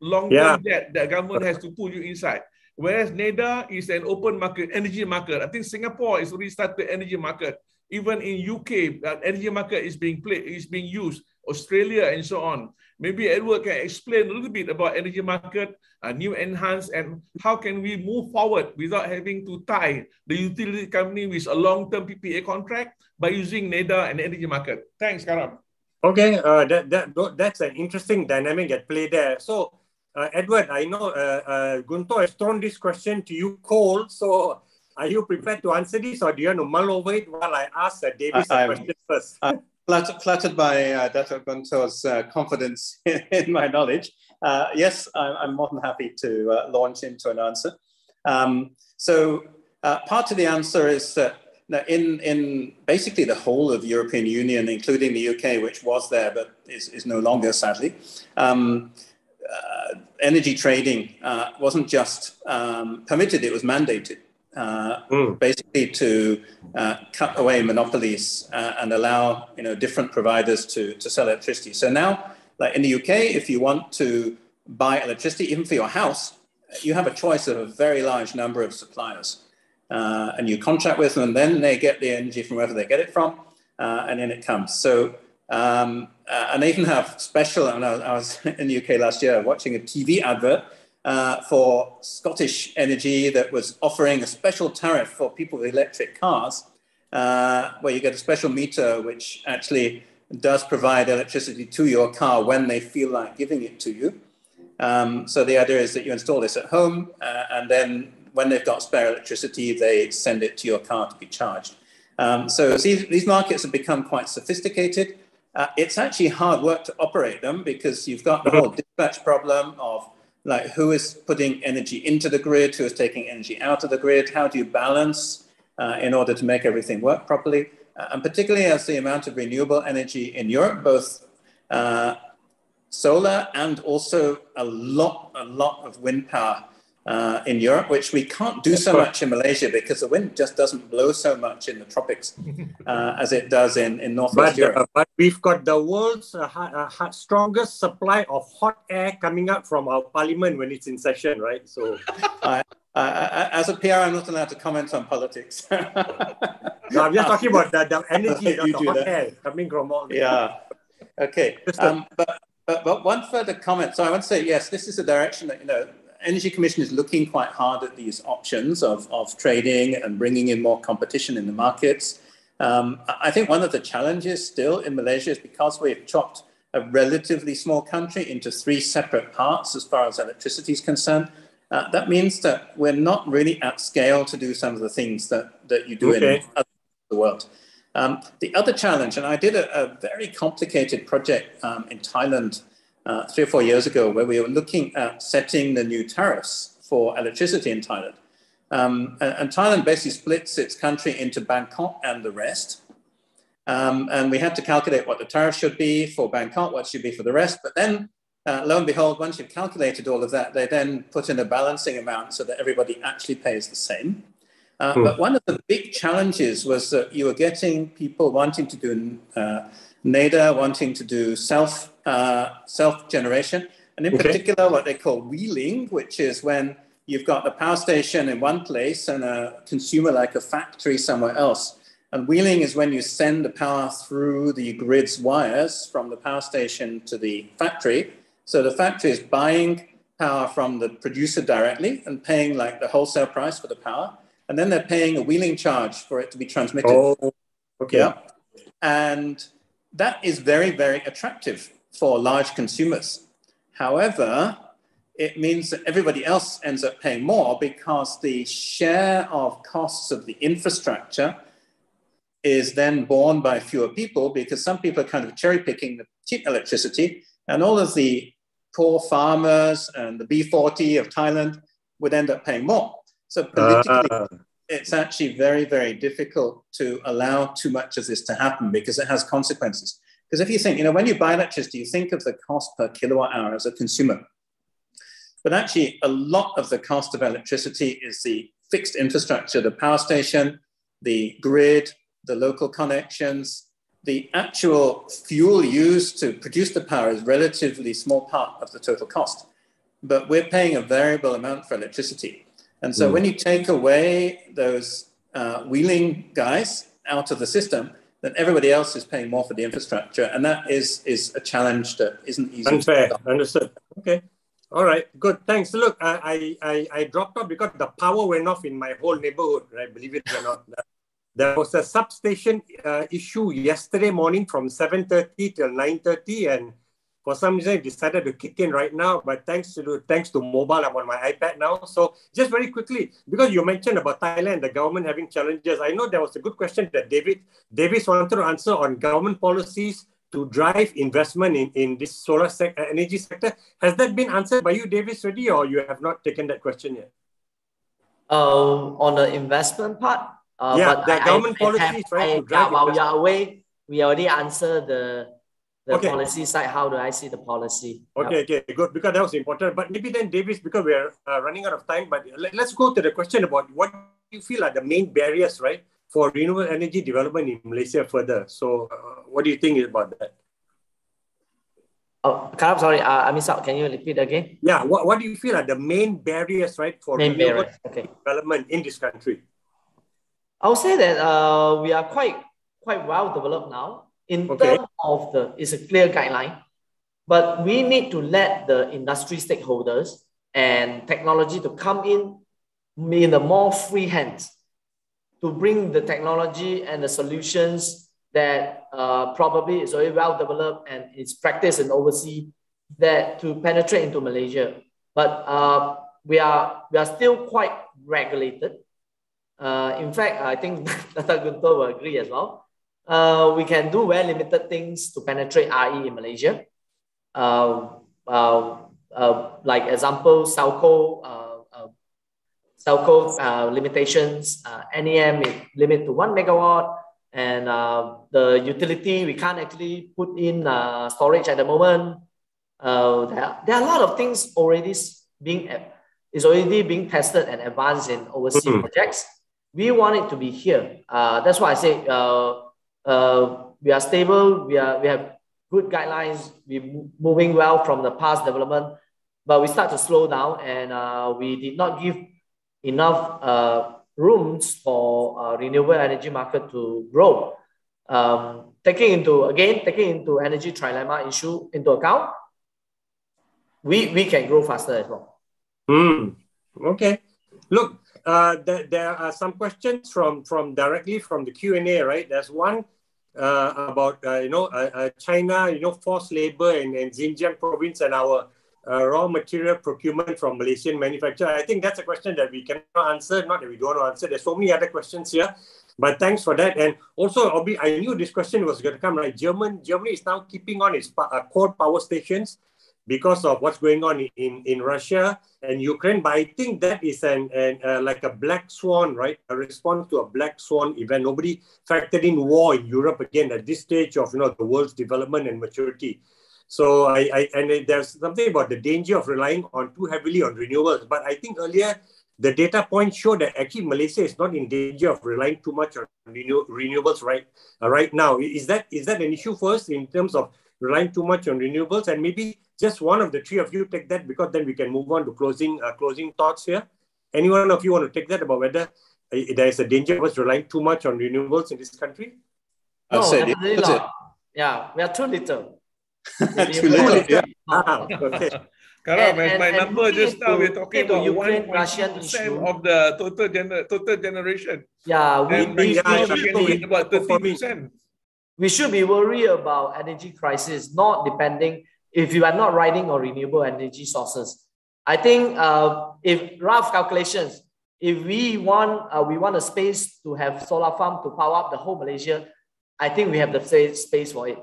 debt that government has to pull you inside. Whereas NEDA is an open market, energy market. I think Singapore is already started energy market. Even in UK, energy market is being used, Australia and so on. Maybe Edward can explain a little bit about energy market, new enhanced, and how can we move forward without having to tie the utility company with a long-term PPA contract by using NEDA and energy market. Thanks, Karam. Okay, that's an interesting dynamic at play there. So, Edward, I know Guntor has thrown this question to you cold. So, are you prepared to answer this, or do you want to mull over it while I ask Davis a question first? Flattered by Dato Guntor's confidence in my knowledge. Yes, I'm more than happy to launch into an answer. Part of the answer is that in basically the whole of the European Union, including the UK, which was there but is no longer, sadly, energy trading wasn't just permitted, it was mandated. Basically to cut away monopolies and allow different providers to sell electricity. So now, like in the UK, if you want to buy electricity, even for your house, you have a choice of a very large number of suppliers. And you contract with them, and then they get the energy from wherever they get it from, and then it comes. So, and they even have special, and I was in the UK last year watching a TV advert for Scottish Energy that was offering a special tariff for people with electric cars, where you get a special meter which actually does provide electricity to your car when they feel like giving it to you. So the idea is that you install this at home, and then when they've got spare electricity, they send it to your car to be charged. So these markets have become quite sophisticated. It's actually hard work to operate them because you've got the whole dispatch problem of like who is putting energy into the grid, who is taking energy out of the grid, how do you balance in order to make everything work properly? And particularly as the amount of renewable energy in Europe, both solar and also a lot of wind power in Europe, which we can't do so much in Malaysia because the wind just doesn't blow so much in the tropics as it does in Northwest Europe. But we've got the world's strongest supply of hot air coming up from our parliament when it's in session, right? So, as a PR, I'm not allowed to comment on politics. No, I'm just talking about the energy, the hot air coming from all. Yeah. Okay. But one further comment. So I want to say, yes, this is a direction that Energy Commission is looking quite hard at these options of trading and bringing in more competition in the markets. I think one of the challenges still in Malaysia is because we've chopped a relatively small country into 3 separate parts as far as electricity is concerned. That means that we're not really at scale to do some of the things that you do in other parts of the world. The other challenge, and I did a very complicated project in Thailand 3 or 4 years ago, where we were looking at setting the new tariffs for electricity in Thailand. And Thailand basically splits its country into Bangkok and the rest. And we had to calculate what the tariff should be for Bangkok, what should be for the rest. But then, lo and behold, once you've calculated all of that, they then put in a balancing amount so that everybody actually pays the same. But one of the big challenges was that you were getting people wanting to do NEDA, wanting to do self-generation, and in particular what they call wheeling, which is when you've got a power station in one place and a consumer like a factory somewhere else. And wheeling is when you send the power through the grid's wires from the power station to the factory. So the factory is buying power from the producer directly and paying like the wholesale price for the power. And then they're paying a wheeling charge for it to be transmitted. Oh, okay. Yeah. And that is very, very attractive for large consumers. However, it means that everybody else ends up paying more because the share of costs of the infrastructure is then borne by fewer people because some people are kind of cherry picking the cheap electricity, and all of the poor farmers and the B40 of Thailand would end up paying more. So politically, it's actually very, very difficult to allow too much of this to happen because it has consequences. Because if you think, when you buy electricity, you think of the cost per kilowatt hour as a consumer. But actually, a lot of the cost of electricity is the fixed infrastructure, the power station, the grid, the local connections. The actual fuel used to produce the power is a relatively small part of the total cost. But we're paying a variable amount for electricity. And so when you take away those wheeling guys out of the system, then everybody else is paying more for the infrastructure. And that is a challenge that isn't easy. Unfair, understood. Okay. All right, good. Thanks. Look, I dropped off because the power went off in my whole neighborhood, right? Believe it or not. There was a substation issue yesterday morning from 7:30 till 9:30, and for some reason, I decided to kick in right now. But thanks to mobile, I'm on my iPad now. So just very quickly, because you mentioned about Thailand, the government having challenges. I know there was a good question that Davis wanted to answer on government policies to drive investment in this solar energy sector. Has that been answered by you, Davis, already, or you have not taken that question yet? On the investment part? But the government policies, right? While we are away, we already answered the policy side. How do I see the policy? Okay, good. Because that was important. But maybe then, Davis, because we're running out of time, but let's go to the question about what you feel are the main barriers, right, for renewable energy development in Malaysia further. So what do you think about that? Oh, Karam, sorry, I missed out. Can you repeat again? Yeah, what do you feel are the main barriers, right, for renewable development in this country? I would say that we are quite well developed now in terms of it's a clear guideline, but we need to let the industry stakeholders and technology to come in a more free hands to bring the technology and the solutions that probably is already well developed and is practiced in overseas that to penetrate into Malaysia. But we are still quite regulated. In fact, I think Dato Guntor will agree as well. We can do very limited things to penetrate RE in Malaysia. Like example, Celco limitations, NEM is limit to 1 megawatt, and the utility, we can't actually put in storage at the moment. There are a lot of things already being tested and advanced in overseas projects. We want it to be here. That's why I say we are stable. We have good guidelines. We're moving well from the past development, but we start to slow down, and we did not give enough rooms for renewable energy market to grow. Taking into energy trilemma issue into account, we can grow faster as well. Okay. Look, there are some questions from directly from the Q&A, right? There's one about China, forced labor in Xinjiang province and our raw material procurement from Malaysian manufacturer. I think that's a question that we cannot answer, not that we don't want to answer. There's so many other questions here, but thanks for that. And also, I knew this question was going to come, right? Germany is now keeping on its coal power stations because of what's going on in Russia and Ukraine. But I think that is like a black swan, right? A response to a black swan event. Nobody factored in war in Europe again at this stage of the world's development and maturity. So there's something about the danger of relying too heavily on renewables. But I think earlier the data points show that actually Malaysia is not in danger of relying too much on renewables right now. Is that an issue for us in terms of relying too much on renewables? And maybe just one of the three of you take that, because then we can move on to closing thoughts here. Any one of you want to take that about whether there is a danger of us relying too much on renewables in this country? No, definitely not. Yeah, we are too little. Too little, yeah. Okay. Karam, as my number just now, we're talking about Ukraine-Russian issue 1% of the total generation. Yeah, we should about 30%. We should be worried about energy crisis, not depending if you are not riding on renewable energy sources. I think if rough calculations, if we want a space to have solar farm to power up the whole Malaysia, I think we have the space for it.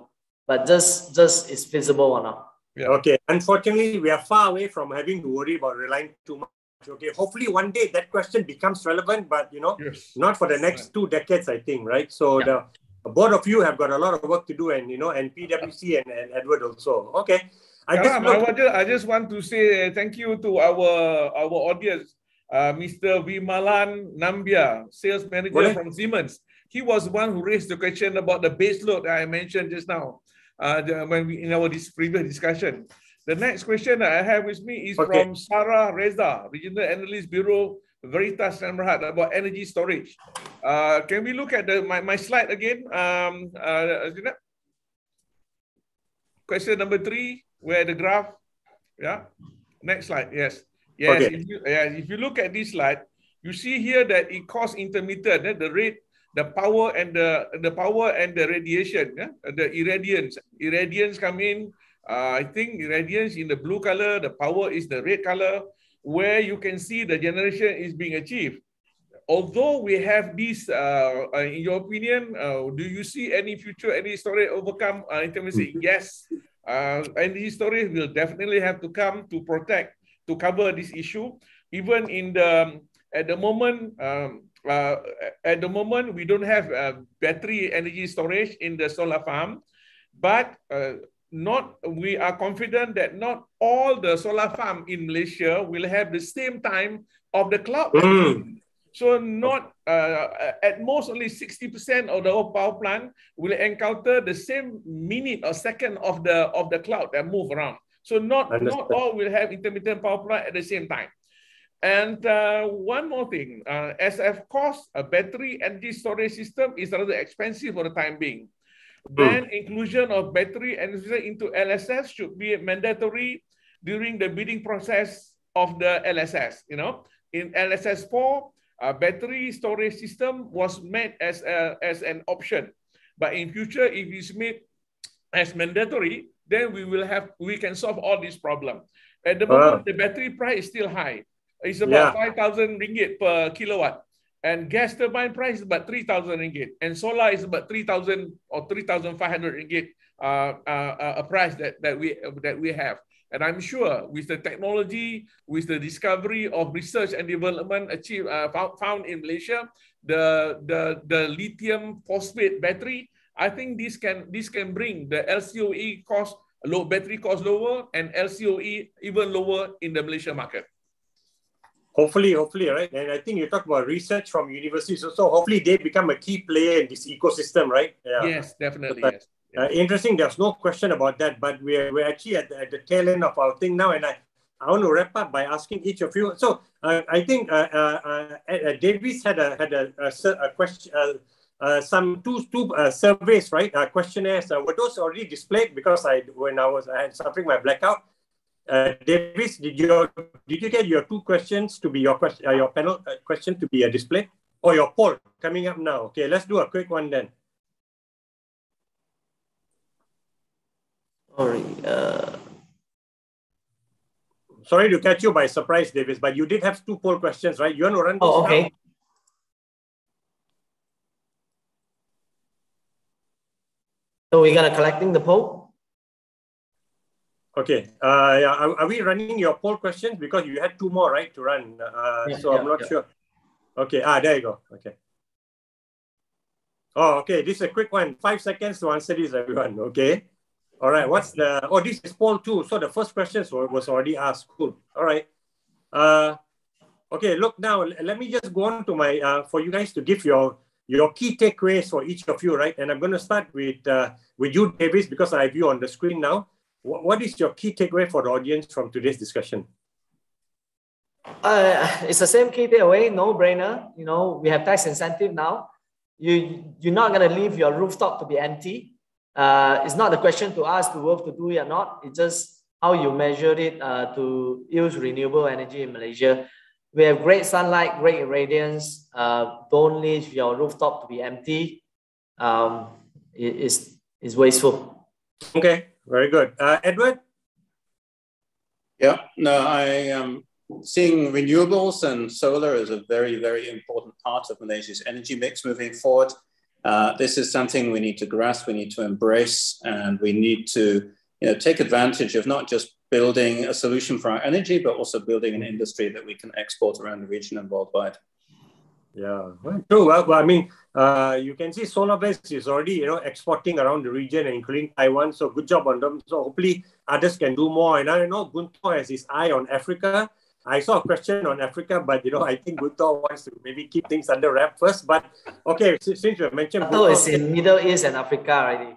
But just is feasible or not? Yeah. Okay. Unfortunately, we are far away from having to worry about relying too Okay, hopefully one day that question becomes relevant, but Yes. not for the next 2 decades, I think, right? So the both of you have got a lot of work to do, and and PwC and Edward also. Okay, I just want to say thank you to our audience, Mr. Vimalan Nambia, sales manager from Siemens. He was one who raised the question about the base load I mentioned just now when we in our previous discussion. The next question that I have with me is from Sarah Reza, Regional Analyst Bureau, Veritas Samrahat, about energy storage. Can we look at my slide again? Question number 3, where the graph, next slide, yes. Okay. If you look at this slide, you see here that it costs intermittent, the rate, the power and the radiation, the irradiance come in. I think irradiance in the blue color, the power is the red color, where you can see the generation is being achieved. Although we have this, in your opinion, do you see any future, any storage overcome intermittency? Yes, energy storage will definitely have to come to protect, to cover this issue. Even in at the moment, we don't have battery energy storage in the solar farm, but we are confident that not all the solar farm in Malaysia will have the same time of the cloud. So not at most only 60% of the whole power plant will encounter the same minute or second of the cloud that move around. So not all will have intermittent power plant at the same time. And one more thing, as of course, a battery energy storage system is rather expensive for the time being. Then inclusion of battery energy into LSS should be mandatory during the bidding process of the LSS. In LSS 4, a battery storage system was made as an option, but in future, if it's made as mandatory, then we can solve all this problem. At the moment, the battery price is still high. It's about 5,000 ringgit per kilowatt. And gas turbine price is about 3,000 ringgit. And solar is about 3,000 or 3,500 ringgit a price that we have. And I'm sure with the technology, with the discovery of research and development found in Malaysia, the lithium phosphate battery, I think this can bring the LCOE cost, battery cost lower, and LCOE even lower in the Malaysia market. Hopefully, right? And I think you talk about research from universities, so hopefully they become a key player in this ecosystem, right? Yes, definitely. Yes. Interesting. There's no question about that, but we're actually at the tail end of our thing now, and I want to wrap up by asking each of you. So I think Davis had a question, some two surveys, right? Questionnaires. Were those already displayed? Because when I had suffering my blackout. Davis, did you get your 2 questions to be your panel question to be displayed, or your poll coming up now? Okay, let's do a quick one then. Sorry to catch you by surprise, Davis, but you did have 2 poll questions, right? You want to run those now? So we're gonna collecting the poll. Okay. Are we running your poll questions? Because you had 2 more, right, to run. I'm not sure. Okay. There you go. Okay. Oh, okay. This is a quick one. 5 seconds to answer this, everyone. Okay. All right. What's the... Oh, this is poll 2. So the first question was already asked. Cool. All right. Okay. Look, now, let me just go on to my... for you guys to give your key takeaways for each of you, right? And I'm going to start with you, Davis, because I have you on the screen now. What is your key takeaway for the audience from today's discussion? It's the same key takeaway, no brainer. We have tax incentive now. You're not going to leave your rooftop to be empty. It's not the question to ask the world to do it or not. It's just how you measure it to use renewable energy in Malaysia. We have great sunlight, great irradiance. Don't leave your rooftop to be empty. It's wasteful. Okay. Very good. Edward? Yeah, no, I am seeing renewables and solar as a very, very important part of Malaysia's energy mix moving forward. This is something we need to grasp, we need to embrace, and we need to take advantage of not just building a solution for our energy, but also building an industry that we can export around the region and worldwide. Yeah, true. Well, I mean, you can see Solarvest is already, exporting around the region, including Taiwan. So good job on them. So hopefully others can do more. And I know Guntor has his eye on Africa. I saw a question on Africa, but I think Guntor wants to maybe keep things under wrap first. But okay, since you have mentioned Dato is in Middle East and Africa already.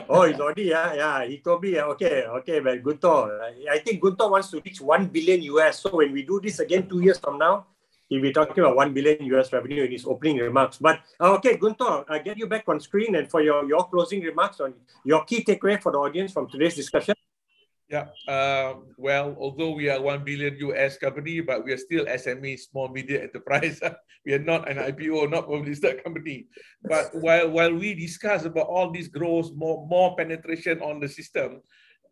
Oh, he's already, yeah. He told me, okay, but Guntor, I think Guntor wants to reach 1 billion US. So when we do this again 2 years from now, he'll be talking about 1 billion US revenue in his opening remarks. But okay, Guntor, I get you back on screen and for your closing remarks on your key takeaway for the audience from today's discussion. Yeah, well, although we are 1 billion US company, but we are still SME, small medium enterprise. We are not an IPO, not a listed company. But while we discuss about all these growth, more penetration on the system,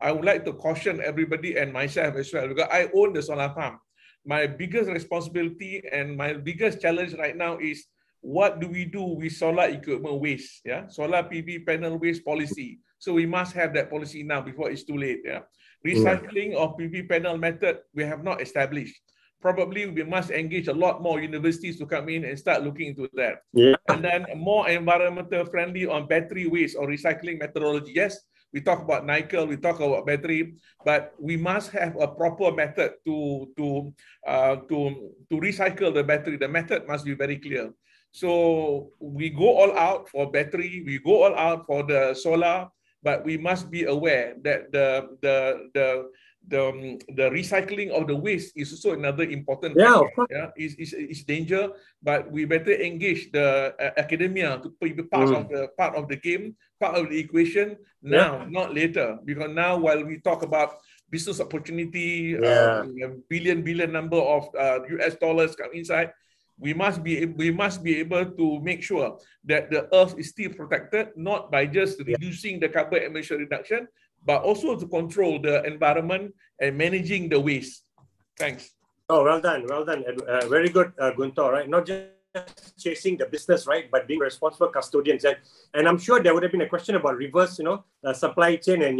I would like to caution everybody and myself as well, because I own the solar farm. My biggest responsibility and my biggest challenge right now is what do we do with solar equipment waste? Yeah, solar PV panel waste policy. So we must have that policy now before it's too late. Yeah. Recycling of PV panel method, we have not established. Probably we must engage a lot more universities to come in and start looking into that. Yeah. And then more environmental friendly on battery waste or recycling methodology. Yes, we talk about nickel, we talk about battery, but we must have a proper method to recycle the battery. The method must be very clear. So we go all out for battery, we go all out for the solar, but we must be aware that the recycling of the waste is also another important factor. Yeah, it's danger, but we better engage the academia to be part of the game, part of the equation now, not later. Because now, while we talk about business opportunity, billion number of US dollars come inside, we must be able to make sure that the earth is still protected, not by just reducing the carbon emission reduction, but also to control the environment and managing the waste. Thanks. Oh, well done. Very good, Guntor, right? Not just chasing the business, right, but being responsible custodians. And I'm sure there would have been a question about reverse, supply chain and,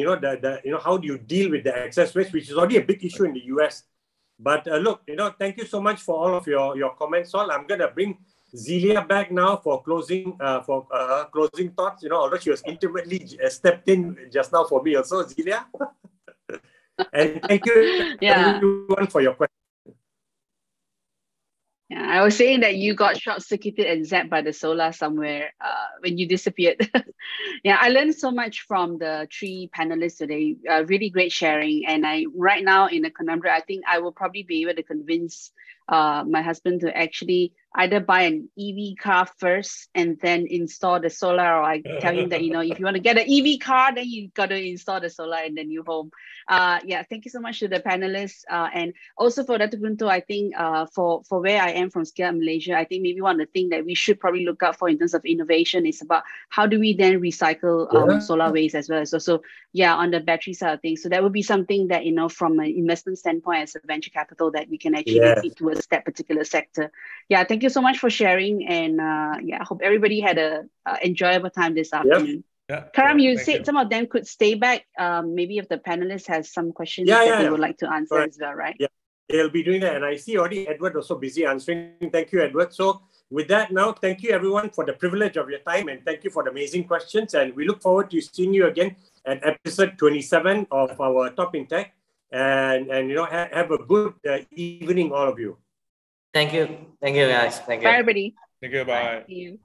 how do you deal with the excess waste, which is already a big issue in the US. But look, thank you so much for all of your comments. All I'm going to bring Zelia back now for closing thoughts. Although she was intimately stepped in just now for me also, Zelia. And thank you everyone for your questions. Yeah, I was saying that you got short-circuited and zapped by the solar somewhere when you disappeared. Yeah, I learned so much from the 3 panelists today. Really great sharing. And right now in a conundrum, I think I will probably be able to convince my husband to actually either buy an EV car first and then install the solar, or I tell him that, if you want to get an EV car, then you got to install the solar in the new home. Yeah, thank you so much to the panelists. And also for Dato Guntor, I think for where I am from Scale Up Malaysia, I think maybe one of the things that we should probably look out for in terms of innovation is about how do we then recycle solar waste as well. So on the battery side of things. So that would be something that, from an investment standpoint as a venture capital that we can actually feed towards that particular sector. Yeah, thank you so much for sharing. And I hope everybody had an enjoyable time this afternoon. Yeah. Karam, you said some of them could stay back. Maybe if the panelists has some questions that they would like to answer as well, right? Yeah, they'll be doing that. And I see already Edward also busy answering. Thank you, Edward. So with that now, thank you everyone for the privilege of your time and thank you for the amazing questions. And we look forward to seeing you again at episode 27 of our Top in Tech. And have a good evening, all of you. Thank you. Thank you, guys. Thank you. Bye, everybody. Thank you. Bye. See you.